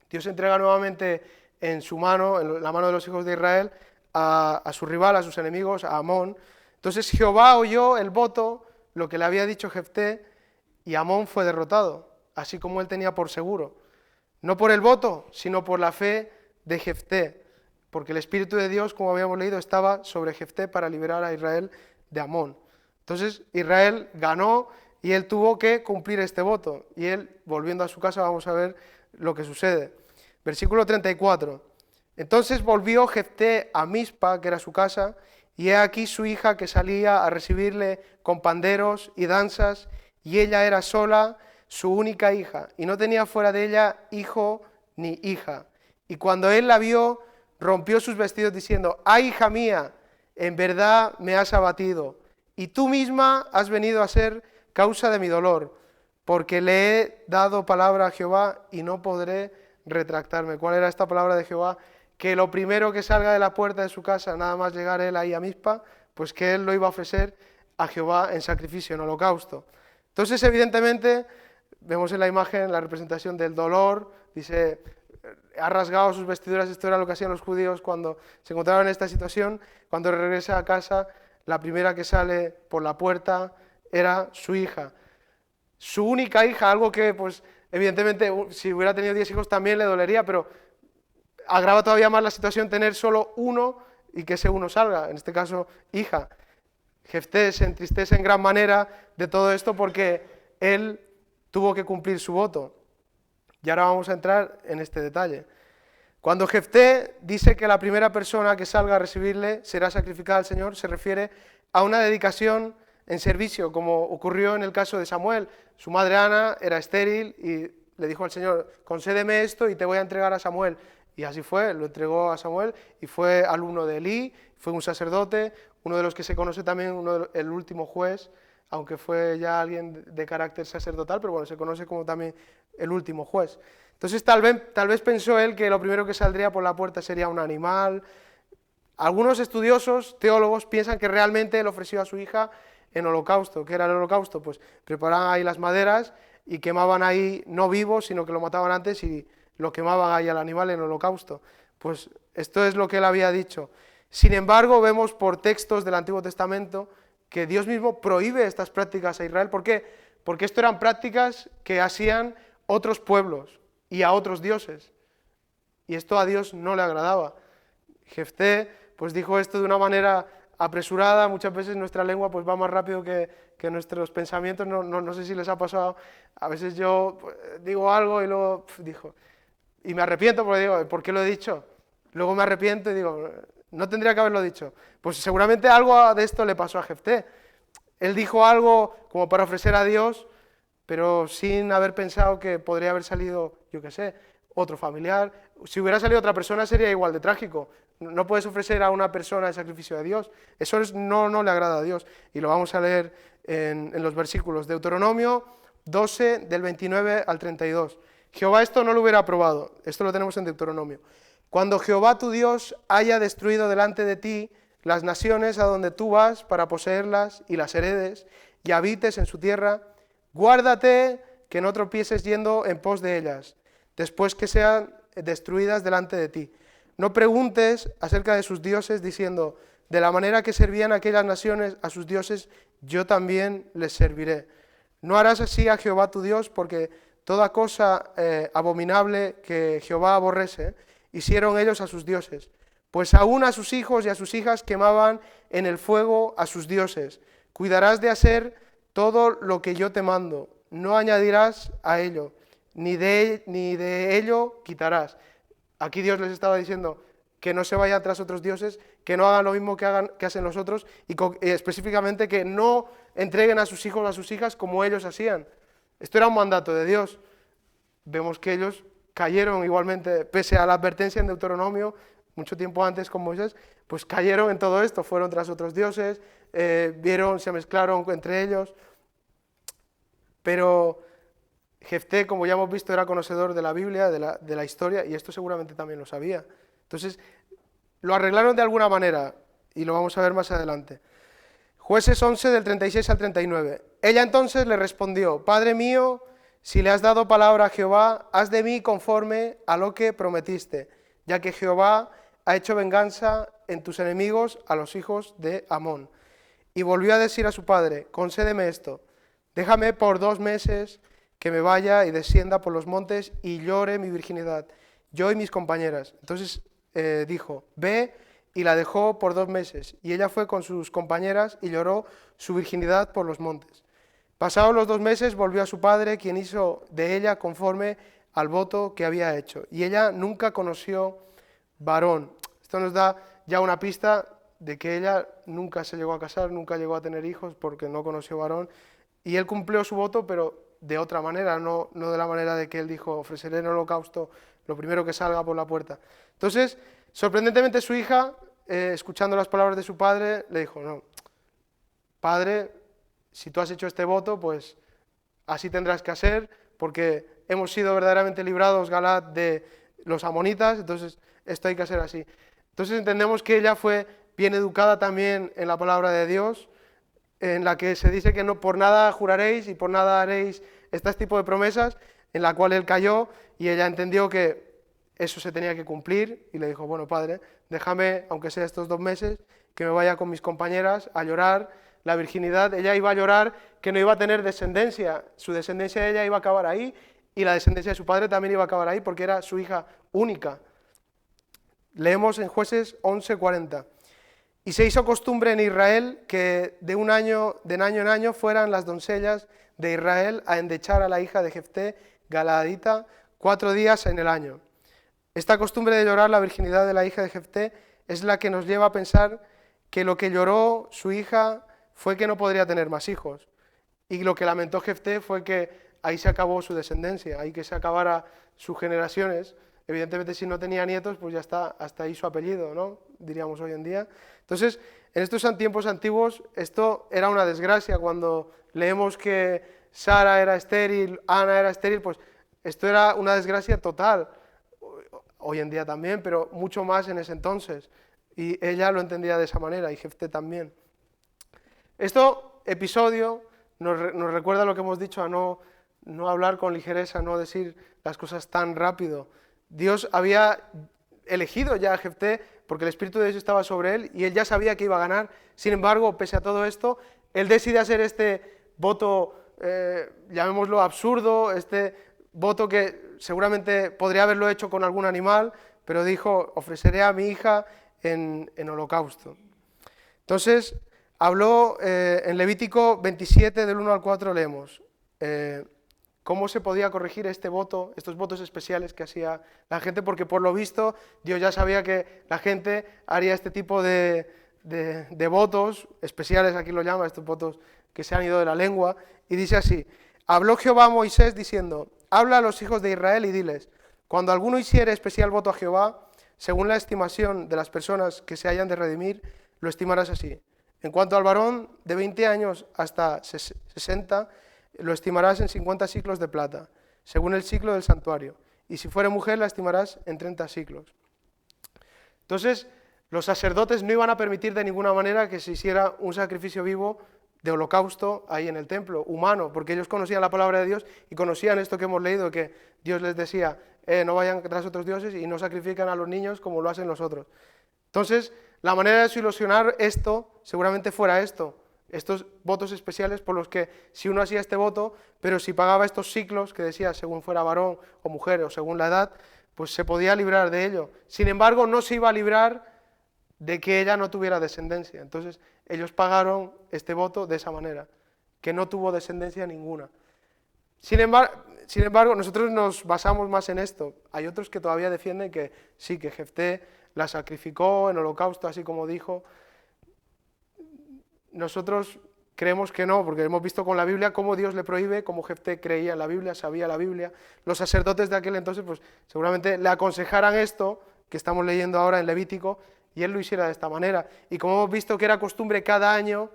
Dios entrega nuevamente en su mano, en la mano de los hijos de Israel, a su rival, a sus enemigos, a Amón. Entonces Jehová oyó el voto lo que le había dicho Jefté y Amón fue derrotado, así como él tenía por seguro. No por el voto, sino por la fe de Jefté, porque el Espíritu de Dios, como habíamos leído, estaba sobre Jefté para liberar a Israel de Amón. Entonces Israel ganó y él tuvo que cumplir este voto. Y él, volviendo a su casa, vamos a ver lo que sucede. Versículo 34. Entonces volvió Jefté a Mizpa, que era su casa, y he aquí su hija que salía a recibirle con panderos y danzas, y ella era sola, su única hija, y no tenía fuera de ella hijo ni hija. Y cuando él la vio, rompió sus vestidos diciendo: ¡ay, hija mía! En verdad me has abatido, y tú misma has venido a ser causa de mi dolor, porque le he dado palabra a Jehová y no podré retractarme. ¿Cuál era esta palabra de Jehová? Que lo primero que salga de la puerta de su casa, nada más llegar él ahí a Mizpa, pues que él lo iba a ofrecer a Jehová en sacrificio, en holocausto. Entonces, evidentemente, vemos en la imagen la representación del dolor, dice, ha rasgado sus vestiduras. Esto era lo que hacían los judíos cuando se encontraban en esta situación. Cuando regresa a casa, la primera que sale por la puerta era su hija. Su única hija, algo que, pues, evidentemente, si hubiera tenido 10 hijos también le dolería, pero agrava todavía más la situación tener solo uno y que ese uno salga, en este caso, hija. Jefté se entristece en gran manera de todo esto porque él tuvo que cumplir su voto. Y ahora vamos a entrar en este detalle. Cuando Jefté dice que la primera persona que salga a recibirle será sacrificada al Señor, se refiere a una dedicación en servicio, como ocurrió en el caso de Samuel. Su madre Ana era estéril y le dijo al Señor: concédeme esto y te voy a entregar a Samuel. Y así fue, lo entregó a Samuel y fue alumno de Elí, fue un sacerdote, uno de los que se conoce también, el último juez, aunque fue ya alguien de carácter sacerdotal, pero bueno, se conoce como también el último juez. Entonces tal vez pensó él que lo primero que saldría por la puerta sería un animal. Algunos estudiosos, teólogos, piensan que realmente él ofreció a su hija en holocausto. ¿Qué era el holocausto? Pues preparaban ahí las maderas y quemaban ahí, no vivo, sino que lo mataban antes y lo quemaban ahí al animal en holocausto. Pues esto es lo que él había dicho. Sin embargo, vemos por textos del Antiguo Testamento que Dios mismo prohíbe estas prácticas a Israel. ¿Por qué? Porque esto eran prácticas que hacían otros pueblos y a otros dioses. Y esto a Dios no le agradaba. Jefté pues dijo esto de una manera apresurada. Muchas veces nuestra lengua pues va más rápido que nuestros pensamientos. No sé si les ha pasado. A veces yo pues, digo algo y luego dijo... Y me arrepiento porque digo, ¿por qué lo he dicho? Luego me arrepiento y digo, no tendría que haberlo dicho. Pues seguramente algo de esto le pasó a Jefté. Él dijo algo como para ofrecer a Dios, pero sin haber pensado que podría haber salido, yo qué sé, otro familiar. Si hubiera salido otra persona sería igual de trágico. No puedes ofrecer a una persona el sacrificio de Dios. Eso no le agrada a Dios. Y lo vamos a leer en los versículos. Deuteronomio 12, del 29 al 32. Jehová esto no lo hubiera aprobado. Esto lo tenemos en Deuteronomio. Cuando Jehová tu Dios haya destruido delante de ti las naciones a donde tú vas para poseerlas y las heredes y habites en su tierra, guárdate que no tropieces yendo en pos de ellas, después que sean destruidas delante de ti. No preguntes acerca de sus dioses diciendo, de la manera que servían aquellas naciones a sus dioses, yo también les serviré. No harás así a Jehová tu Dios, porque toda cosa abominable que Jehová aborrece, hicieron ellos a sus dioses. Pues aún a sus hijos y a sus hijas quemaban en el fuego a sus dioses. Cuidarás de hacer todo lo que yo te mando. No añadirás a ello, ni de ello quitarás. Aquí Dios les estaba diciendo que no se vayan tras otros dioses, que no hagan lo mismo que hacen los otros, y específicamente que no entreguen a sus hijos o a sus hijas como ellos hacían. Esto era un mandato de Dios. Vemos que ellos cayeron igualmente, pese a la advertencia en Deuteronomio, mucho tiempo antes con Moisés, pues cayeron en todo esto, fueron tras otros dioses, se mezclaron entre ellos. Pero Jefté, como ya hemos visto, era conocedor de la Biblia, de la historia, y esto seguramente también lo sabía. Entonces, lo arreglaron de alguna manera, y lo vamos a ver más adelante. Jueces 11, del 36 al 39. Ella entonces le respondió, Padre mío, si le has dado palabra a Jehová, haz de mí conforme a lo que prometiste, ya que Jehová ha hecho venganza en tus enemigos a los hijos de Amón. y volvió a decir a su padre, concédeme esto, déjame por 2 meses que me vaya y descienda por los montes y llore mi virginidad, yo y mis compañeras. Entonces dijo, ve, y la dejó por 2 meses, y ella fue con sus compañeras y lloró su virginidad por los montes. Pasados los 2 meses volvió a su padre, quien hizo de ella conforme al voto que había hecho, y ella nunca conoció varón. Esto nos da ya una pista de que ella nunca se llegó a casar, nunca llegó a tener hijos porque no conoció varón, y él cumplió su voto, pero de otra manera, no de la manera de que él dijo, ofreceré en holocausto lo primero que salga por la puerta. Entonces, sorprendentemente su hija, escuchando las palabras de su padre, le dijo, no, padre, si tú has hecho este voto, pues así tendrás que hacer, porque hemos sido verdaderamente librados, Galaad, de los amonitas, entonces esto hay que hacer así. Entonces entendemos que ella fue bien educada también en la palabra de Dios, en la que se dice que no por nada juraréis y por nada haréis este tipo de promesas, en la cual él cayó y ella entendió que eso se tenía que cumplir y le dijo, bueno, padre, déjame, aunque sea estos 2 meses, que me vaya con mis compañeras a llorar la virginidad. Ella iba a llorar que no iba a tener descendencia, su descendencia de ella iba a acabar ahí y la descendencia de su padre también iba a acabar ahí porque era su hija única. Leemos en Jueces 11:40. Y se hizo costumbre en Israel que de año en año fueran las doncellas de Israel a endechar a la hija de Jefté, Galaadita, 4 días en el año. Esta costumbre de llorar la virginidad de la hija de Jefté es la que nos lleva a pensar que lo que lloró su hija fue que no podría tener más hijos. Y lo que lamentó Jefté fue que ahí se acabó su descendencia, ahí que se acabara sus generaciones. Evidentemente, si no tenía nietos, pues ya está, hasta ahí su apellido, ¿no? Diríamos hoy en día. Entonces, en estos tiempos antiguos, esto era una desgracia. Cuando leemos que Sara era estéril, Ana era estéril, pues esto era una desgracia total. Hoy en día también, pero mucho más en ese entonces. Y ella lo entendía de esa manera, y Jefté también. Este episodio nos recuerda lo que hemos dicho, a no hablar con ligereza, no decir las cosas tan rápido. Dios había elegido ya a Jefté porque el Espíritu de Dios estaba sobre él y él ya sabía que iba a ganar. Sin embargo, pese a todo esto, él decide hacer este voto, llamémoslo absurdo, este voto que seguramente podría haberlo hecho con algún animal, pero dijo, ofreceré a mi hija en holocausto. Entonces, habló en Levítico 27, del 1 al 4, leemos, cómo se podía corregir este voto, estos votos especiales que hacía la gente, porque por lo visto Dios ya sabía que la gente haría este tipo de votos especiales, aquí lo llama, estos votos que se han ido de la lengua, y dice así, habló Jehová a Moisés diciendo, habla a los hijos de Israel y diles, cuando alguno hiciere especial voto a Jehová, según la estimación de las personas que se hayan de redimir, lo estimarás así. En cuanto al varón de 20 años hasta 60, lo estimarás en 50 siclos de plata, según el siclo del santuario. Y si fuere mujer, la estimarás en 30 siclos. Entonces, los sacerdotes no iban a permitir de ninguna manera que se hiciera un sacrificio vivo de holocausto ahí en el templo, humano, porque ellos conocían la palabra de Dios y conocían esto que hemos leído, que Dios les decía, no vayan tras otros dioses y no sacrifican a los niños como lo hacen los otros. Entonces, la manera de solucionar esto seguramente fuera esto, estos votos especiales por los que si uno hacía este voto, pero si pagaba estos ciclos que decía según fuera varón o mujer o según la edad, pues se podía librar de ello. Sin embargo, no se iba a librar de que ella no tuviera descendencia. Entonces, ellos pagaron este voto de esa manera, que no tuvo descendencia ninguna. Sin embargo, nosotros nos basamos más en esto. Hay otros que todavía defienden que sí, que Jefté la sacrificó en holocausto, así como dijo. Nosotros creemos que no, porque hemos visto con la Biblia cómo Dios le prohíbe, cómo Jefté creía en la Biblia, sabía la Biblia. Los sacerdotes de aquel entonces, pues seguramente le aconsejaran esto, que estamos leyendo ahora en Levítico, y él lo hiciera de esta manera. Y como hemos visto que era costumbre cada año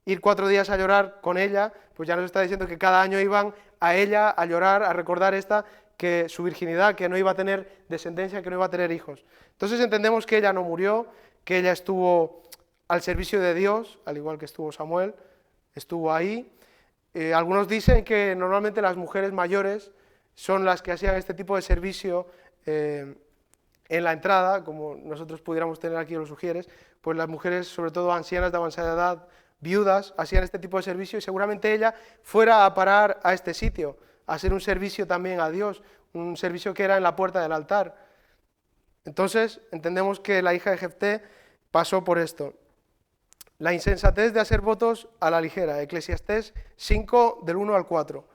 ir 4 días a llorar con ella, pues ya nos está diciendo que cada año iban a ella a llorar, a recordar que su virginidad, que no iba a tener descendencia, que no iba a tener hijos. Entonces entendemos que ella no murió, que ella estuvo al servicio de Dios, al igual que estuvo Samuel, estuvo ahí. Algunos dicen que normalmente las mujeres mayores son las que hacían este tipo de servicio en la entrada, como nosotros pudiéramos tener aquí los sugieres, pues las mujeres, sobre todo ancianas de avanzada edad, viudas hacían este tipo de servicio y seguramente ella fuera a parar a este sitio, a hacer un servicio también a Dios, un servicio que era en la puerta del altar. Entonces entendemos que la hija de Jefté pasó por esto. La insensatez de hacer votos a la ligera, Eclesiastés 5 del 1 al 4.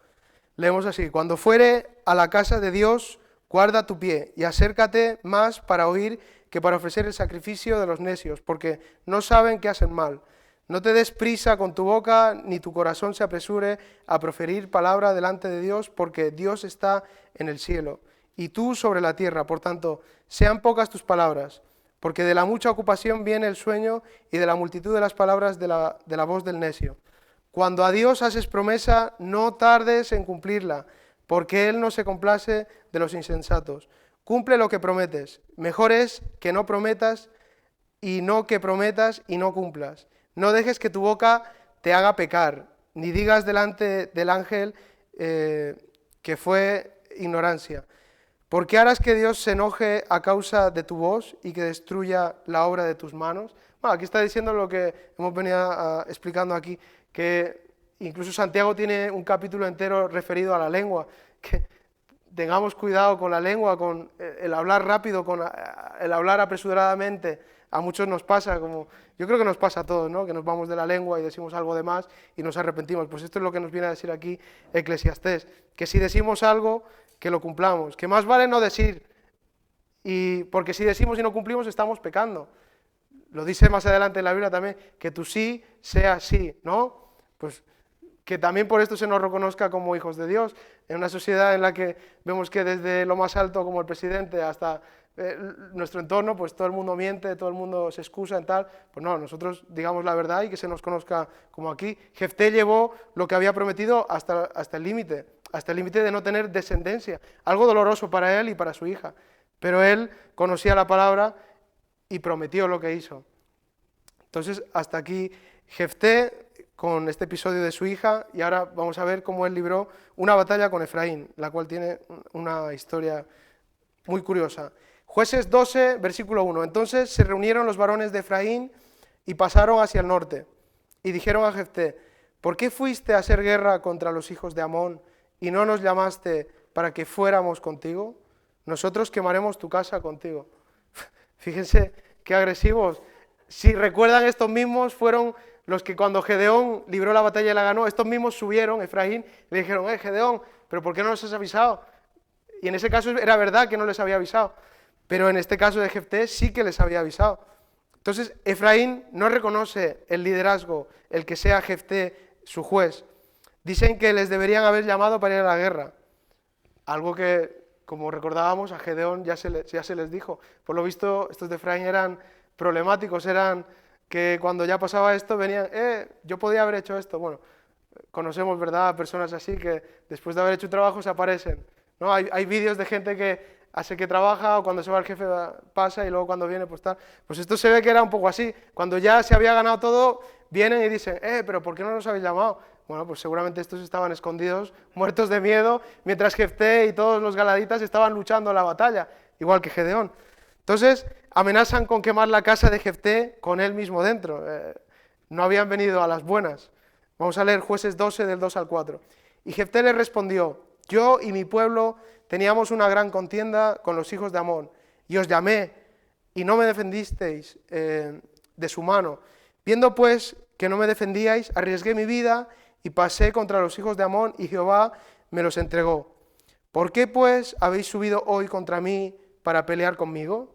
Leemos así: cuando fuere a la casa de Dios, guarda tu pie y acércate más para oír que para ofrecer el sacrificio de los necios, porque no saben que hacen mal. No te des prisa con tu boca, ni tu corazón se apresure a proferir palabra delante de Dios, porque Dios está en el cielo y tú sobre la tierra. Por tanto, sean pocas tus palabras, porque de la mucha ocupación viene el sueño y de la multitud de las palabras de la voz del necio. Cuando a Dios haces promesa, no tardes en cumplirla, porque Él no se complace de los insensatos. Cumple lo que prometes. Mejor es que no prometas y no que prometas y no cumplas. No dejes que tu boca te haga pecar, ni digas delante del ángel que fue ignorancia. ¿Por qué harás que Dios se enoje a causa de tu voz y que destruya la obra de tus manos? Bueno, aquí está diciendo lo que hemos venido explicando aquí, que incluso Santiago tiene un capítulo entero referido a la lengua, que tengamos cuidado con la lengua, con el hablar rápido, con el hablar apresuradamente. A muchos nos pasa, como yo creo que nos pasa a todos, ¿no? Que nos vamos de la lengua y decimos algo de más y nos arrepentimos. Pues esto es lo que nos viene a decir aquí Eclesiastés, que si decimos algo, que lo cumplamos, que más vale no decir, porque si decimos y no cumplimos estamos pecando. Lo dice más adelante en la Biblia también, que tu sí sea sí, ¿no? Pues que también por esto se nos reconozca como hijos de Dios, en una sociedad en la que vemos que desde lo más alto como el presidente hasta nuestro entorno, pues todo el mundo miente, todo el mundo se excusa en tal, pues no, nosotros digamos la verdad y que se nos conozca como aquí. Jefté llevó lo que había prometido hasta el límite de no tener descendencia, algo doloroso para él y para su hija, pero él conocía la palabra y prometió lo que hizo. Entonces, hasta aquí Jefté con este episodio de su hija, y ahora vamos a ver cómo él libró una batalla con Efraín, la cual tiene una historia muy curiosa. Jueces 12, versículo 1. Entonces se reunieron los varones de Efraín y pasaron hacia el norte, y dijeron a Jefté: ¿por qué fuiste a hacer guerra contra los hijos de Amón y no nos llamaste para que fuéramos contigo? Nosotros quemaremos tu casa contigo. Fíjense qué agresivos. Si recuerdan, estos mismos fueron los que cuando Gedeón libró la batalla y la ganó, estos mismos subieron, Efraín, y le dijeron: Gedeón, ¿pero por qué no nos has avisado? Y en ese caso era verdad que no les había avisado, pero en este caso de Jefté sí que les había avisado. Entonces Efraín no reconoce el liderazgo, el que sea Jefté su juez. Dicen que les deberían haber llamado para ir a la guerra, algo que, como recordábamos, a Gedeón ya se les dijo. Por lo visto, estos de Efraín eran problemáticos, eran que cuando ya pasaba esto venían: yo podía haber hecho esto. Bueno, conocemos, ¿verdad?, personas así que después de haber hecho un trabajo se aparecen, ¿no? Hay vídeos de gente que hace que trabaja, o cuando se va el jefe pasa y luego cuando viene pues tal. Pues esto se ve que era un poco así. Cuando ya se había ganado todo, vienen y dicen: pero ¿por qué no nos habéis llamado? Bueno, pues seguramente estos estaban escondidos, muertos de miedo, mientras Jefté y todos los galaditas estaban luchando la batalla, igual que Gedeón. Entonces amenazan con quemar la casa de Jefté con él mismo dentro. No habían venido a las buenas. Vamos a leer Jueces 12 del 2 al 4. Y Jefté le respondió: yo y mi pueblo teníamos una gran contienda con los hijos de Amón, y os llamé, y no me defendisteis de su mano. Viendo pues que no me defendíais, arriesgué mi vida y pasé contra los hijos de Amón, y Jehová me los entregó. ¿Por qué pues habéis subido hoy contra mí para pelear conmigo?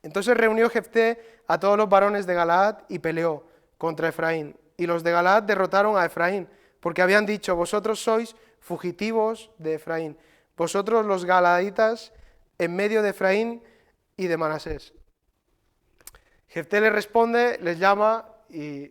Entonces reunió Jefté a todos los varones de Galaad y peleó contra Efraín. Y los de Galaad derrotaron a Efraín, porque habían dicho: vosotros sois fugitivos de Efraín, vosotros los galaditas en medio de Efraín y de Manasés. Jefté les responde, les llama y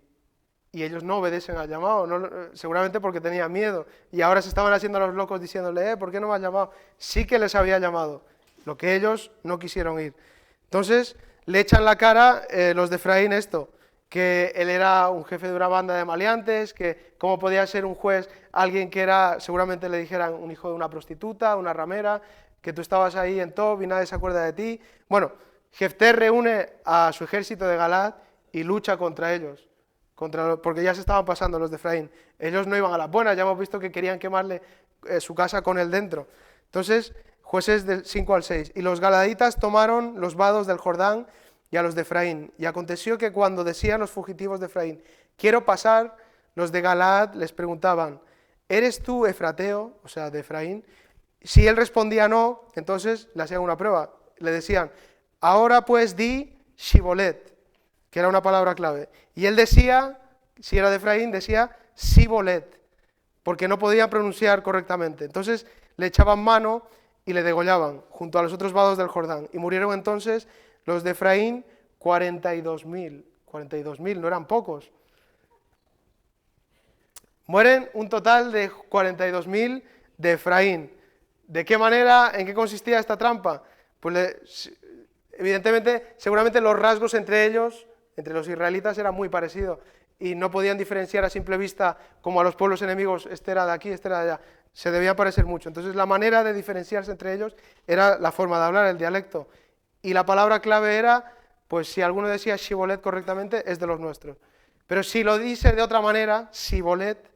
ellos no obedecen al llamado, seguramente porque tenían miedo, y ahora se estaban haciendo los locos diciéndole: ¿por qué no me has llamado? Sí que les había llamado, lo que ellos no quisieron ir. Entonces le echan la cara los de Efraín esto, que él era un jefe de una banda de maleantes, que cómo podía ser un juez alguien que era, seguramente le dijeran, un hijo de una prostituta, una ramera, que tú estabas ahí en Tob y nadie se acuerda de ti. Bueno, Jefté reúne a su ejército de Galaad y lucha contra ellos, porque ya se estaban pasando los de Efraín. Ellos no iban a las buenas, ya hemos visto que querían quemarle su casa con él dentro. Entonces, Jueces del 5 al 6. Y los galaditas tomaron los vados del Jordán y a los de Efraín. Y aconteció que cuando decían los fugitivos de Efraín, quiero pasar, los de Galaad les preguntaban, ¿eres tú efrateo? O sea, de Efraín. Si él respondía no, entonces le hacían una prueba. Le decían, ahora pues di Shibolet, que era una palabra clave. Y él decía, si era de Efraín, decía Sibolet, porque no podía pronunciar correctamente. Entonces le echaban mano y le degollaban junto a los otros vados del Jordán. Y murieron entonces los de Efraín 42.000. 42.000, no eran pocos. Mueren un total de 42.000 de Efraín. ¿De qué manera, en qué consistía esta trampa? Pues evidentemente, seguramente los rasgos entre ellos, entre los israelitas, eran muy parecidos y no podían diferenciar a simple vista como a los pueblos enemigos, este era de aquí, este era de allá. Se debían parecer mucho. Entonces la manera de diferenciarse entre ellos era la forma de hablar, el dialecto. Y la palabra clave era, pues si alguno decía Shibolet correctamente, es de los nuestros. Pero si lo dice de otra manera, Sibolet,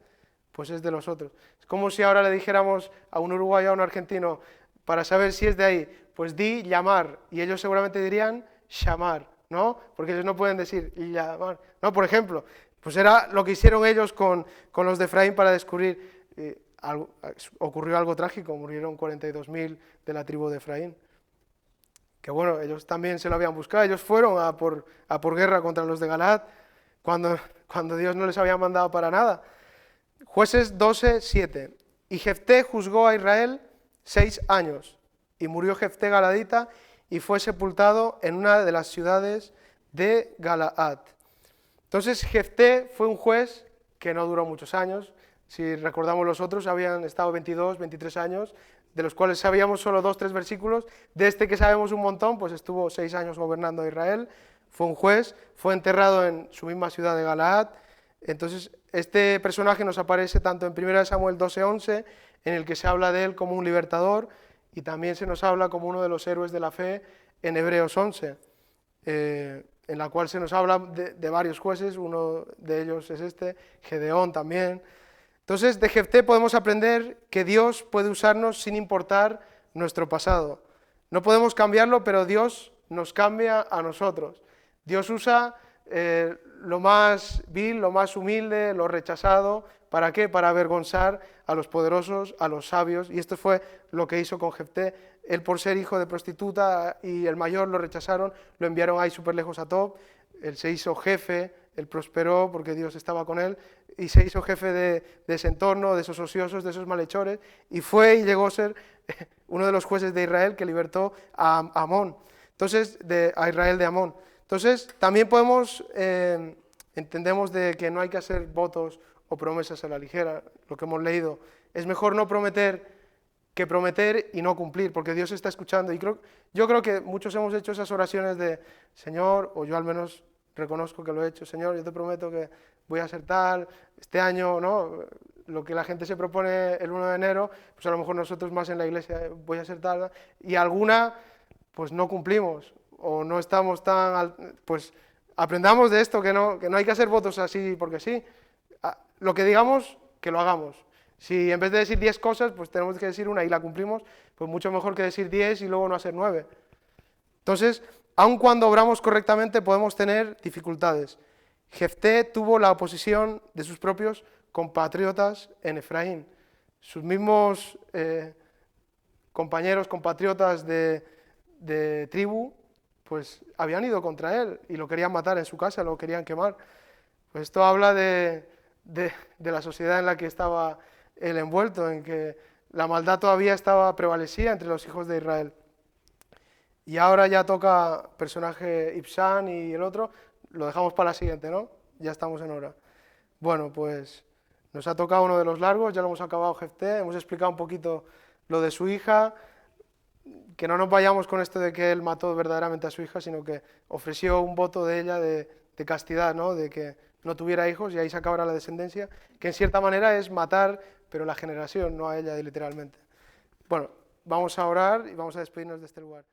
pues es de los otros. Es como si ahora le dijéramos a un uruguayo o a un argentino, para saber si es de ahí, pues di llamar, y ellos seguramente dirían llamar, ¿no? Porque ellos no pueden decir llamar, ¿no? Por ejemplo, pues era lo que hicieron ellos con los de Efraín para descubrir, ocurrió algo trágico, murieron 42.000 de la tribu de Efraín. Que bueno, ellos también se lo habían buscado, ellos fueron a por guerra contra los de Galaad, cuando Dios no les había mandado para nada. Jueces 12, 7. Y Jefté juzgó a Israel 6 años, y murió Jefté galadita, y fue sepultado en una de las ciudades de Galaad. Entonces Jefté fue un juez que no duró muchos años. Si recordamos los otros, habían estado 22, 23 años, de los cuales sabíamos solo 2, 3 versículos. De este que sabemos un montón, pues estuvo 6 años gobernando a Israel, fue un juez, fue enterrado en su misma ciudad de Galaad. Entonces este personaje nos aparece tanto en 1 Samuel 12:11, en el que se habla de él como un libertador, y también se nos habla como uno de los héroes de la fe en Hebreos 11, en la cual se nos habla de varios jueces, uno de ellos es este, Gedeón también. Entonces, de Jefté podemos aprender que Dios puede usarnos sin importar nuestro pasado. No podemos cambiarlo, pero Dios nos cambia a nosotros. Dios usa lo más vil, lo más humilde, lo rechazado. ¿Para qué? Para avergonzar a los poderosos, a los sabios. Y esto fue lo que hizo con Jefté. Él, por ser hijo de prostituta y el mayor, lo rechazaron, lo enviaron ahí súper lejos a Tob. Él se hizo jefe, él prosperó porque Dios estaba con él, y se hizo jefe de ese entorno, de esos ociosos, de esos malhechores, y fue y llegó a ser uno de los jueces de Israel que libertó a Amón, entonces, a Israel de Amón. Entonces, también entendemos de que no hay que hacer votos o promesas a la ligera, lo que hemos leído. Es mejor no prometer que prometer y no cumplir, porque Dios está escuchando. Y yo creo que muchos hemos hecho esas oraciones de, Señor, o yo al menos reconozco que lo he hecho, Señor, yo te prometo que voy a hacer tal, este año, ¿no? Lo que la gente se propone el 1 de enero, pues a lo mejor nosotros más en la iglesia voy a hacer tal, y alguna, pues no cumplimos, o no estamos tan, pues aprendamos de esto, que no hay que hacer votos así porque sí, lo que digamos, que lo hagamos. Si en vez de decir 10 cosas, pues tenemos que decir una y la cumplimos, pues mucho mejor que decir 10 y luego no hacer 9. Entonces, aun cuando obramos correctamente, podemos tener dificultades. Jefté tuvo la oposición de sus propios compatriotas en Efraín. Sus mismos compañeros, compatriotas de tribu, pues habían ido contra él y lo querían matar en su casa, lo querían quemar. Pues esto habla de la sociedad en la que estaba él envuelto, en que la maldad todavía prevalecía entre los hijos de Israel. Y ahora ya toca personaje Ibsán y el otro, lo dejamos para la siguiente, ¿no? Ya estamos en hora. Bueno, pues nos ha tocado uno de los largos, ya lo hemos acabado Jefté, hemos explicado un poquito lo de su hija, que no nos vayamos con esto de que él mató verdaderamente a su hija, sino que ofreció un voto de ella de castidad, ¿no? De que no tuviera hijos y ahí se acabará la descendencia, que en cierta manera es matar, pero la generación, no a ella literalmente. Bueno, vamos a orar y vamos a despedirnos de este lugar.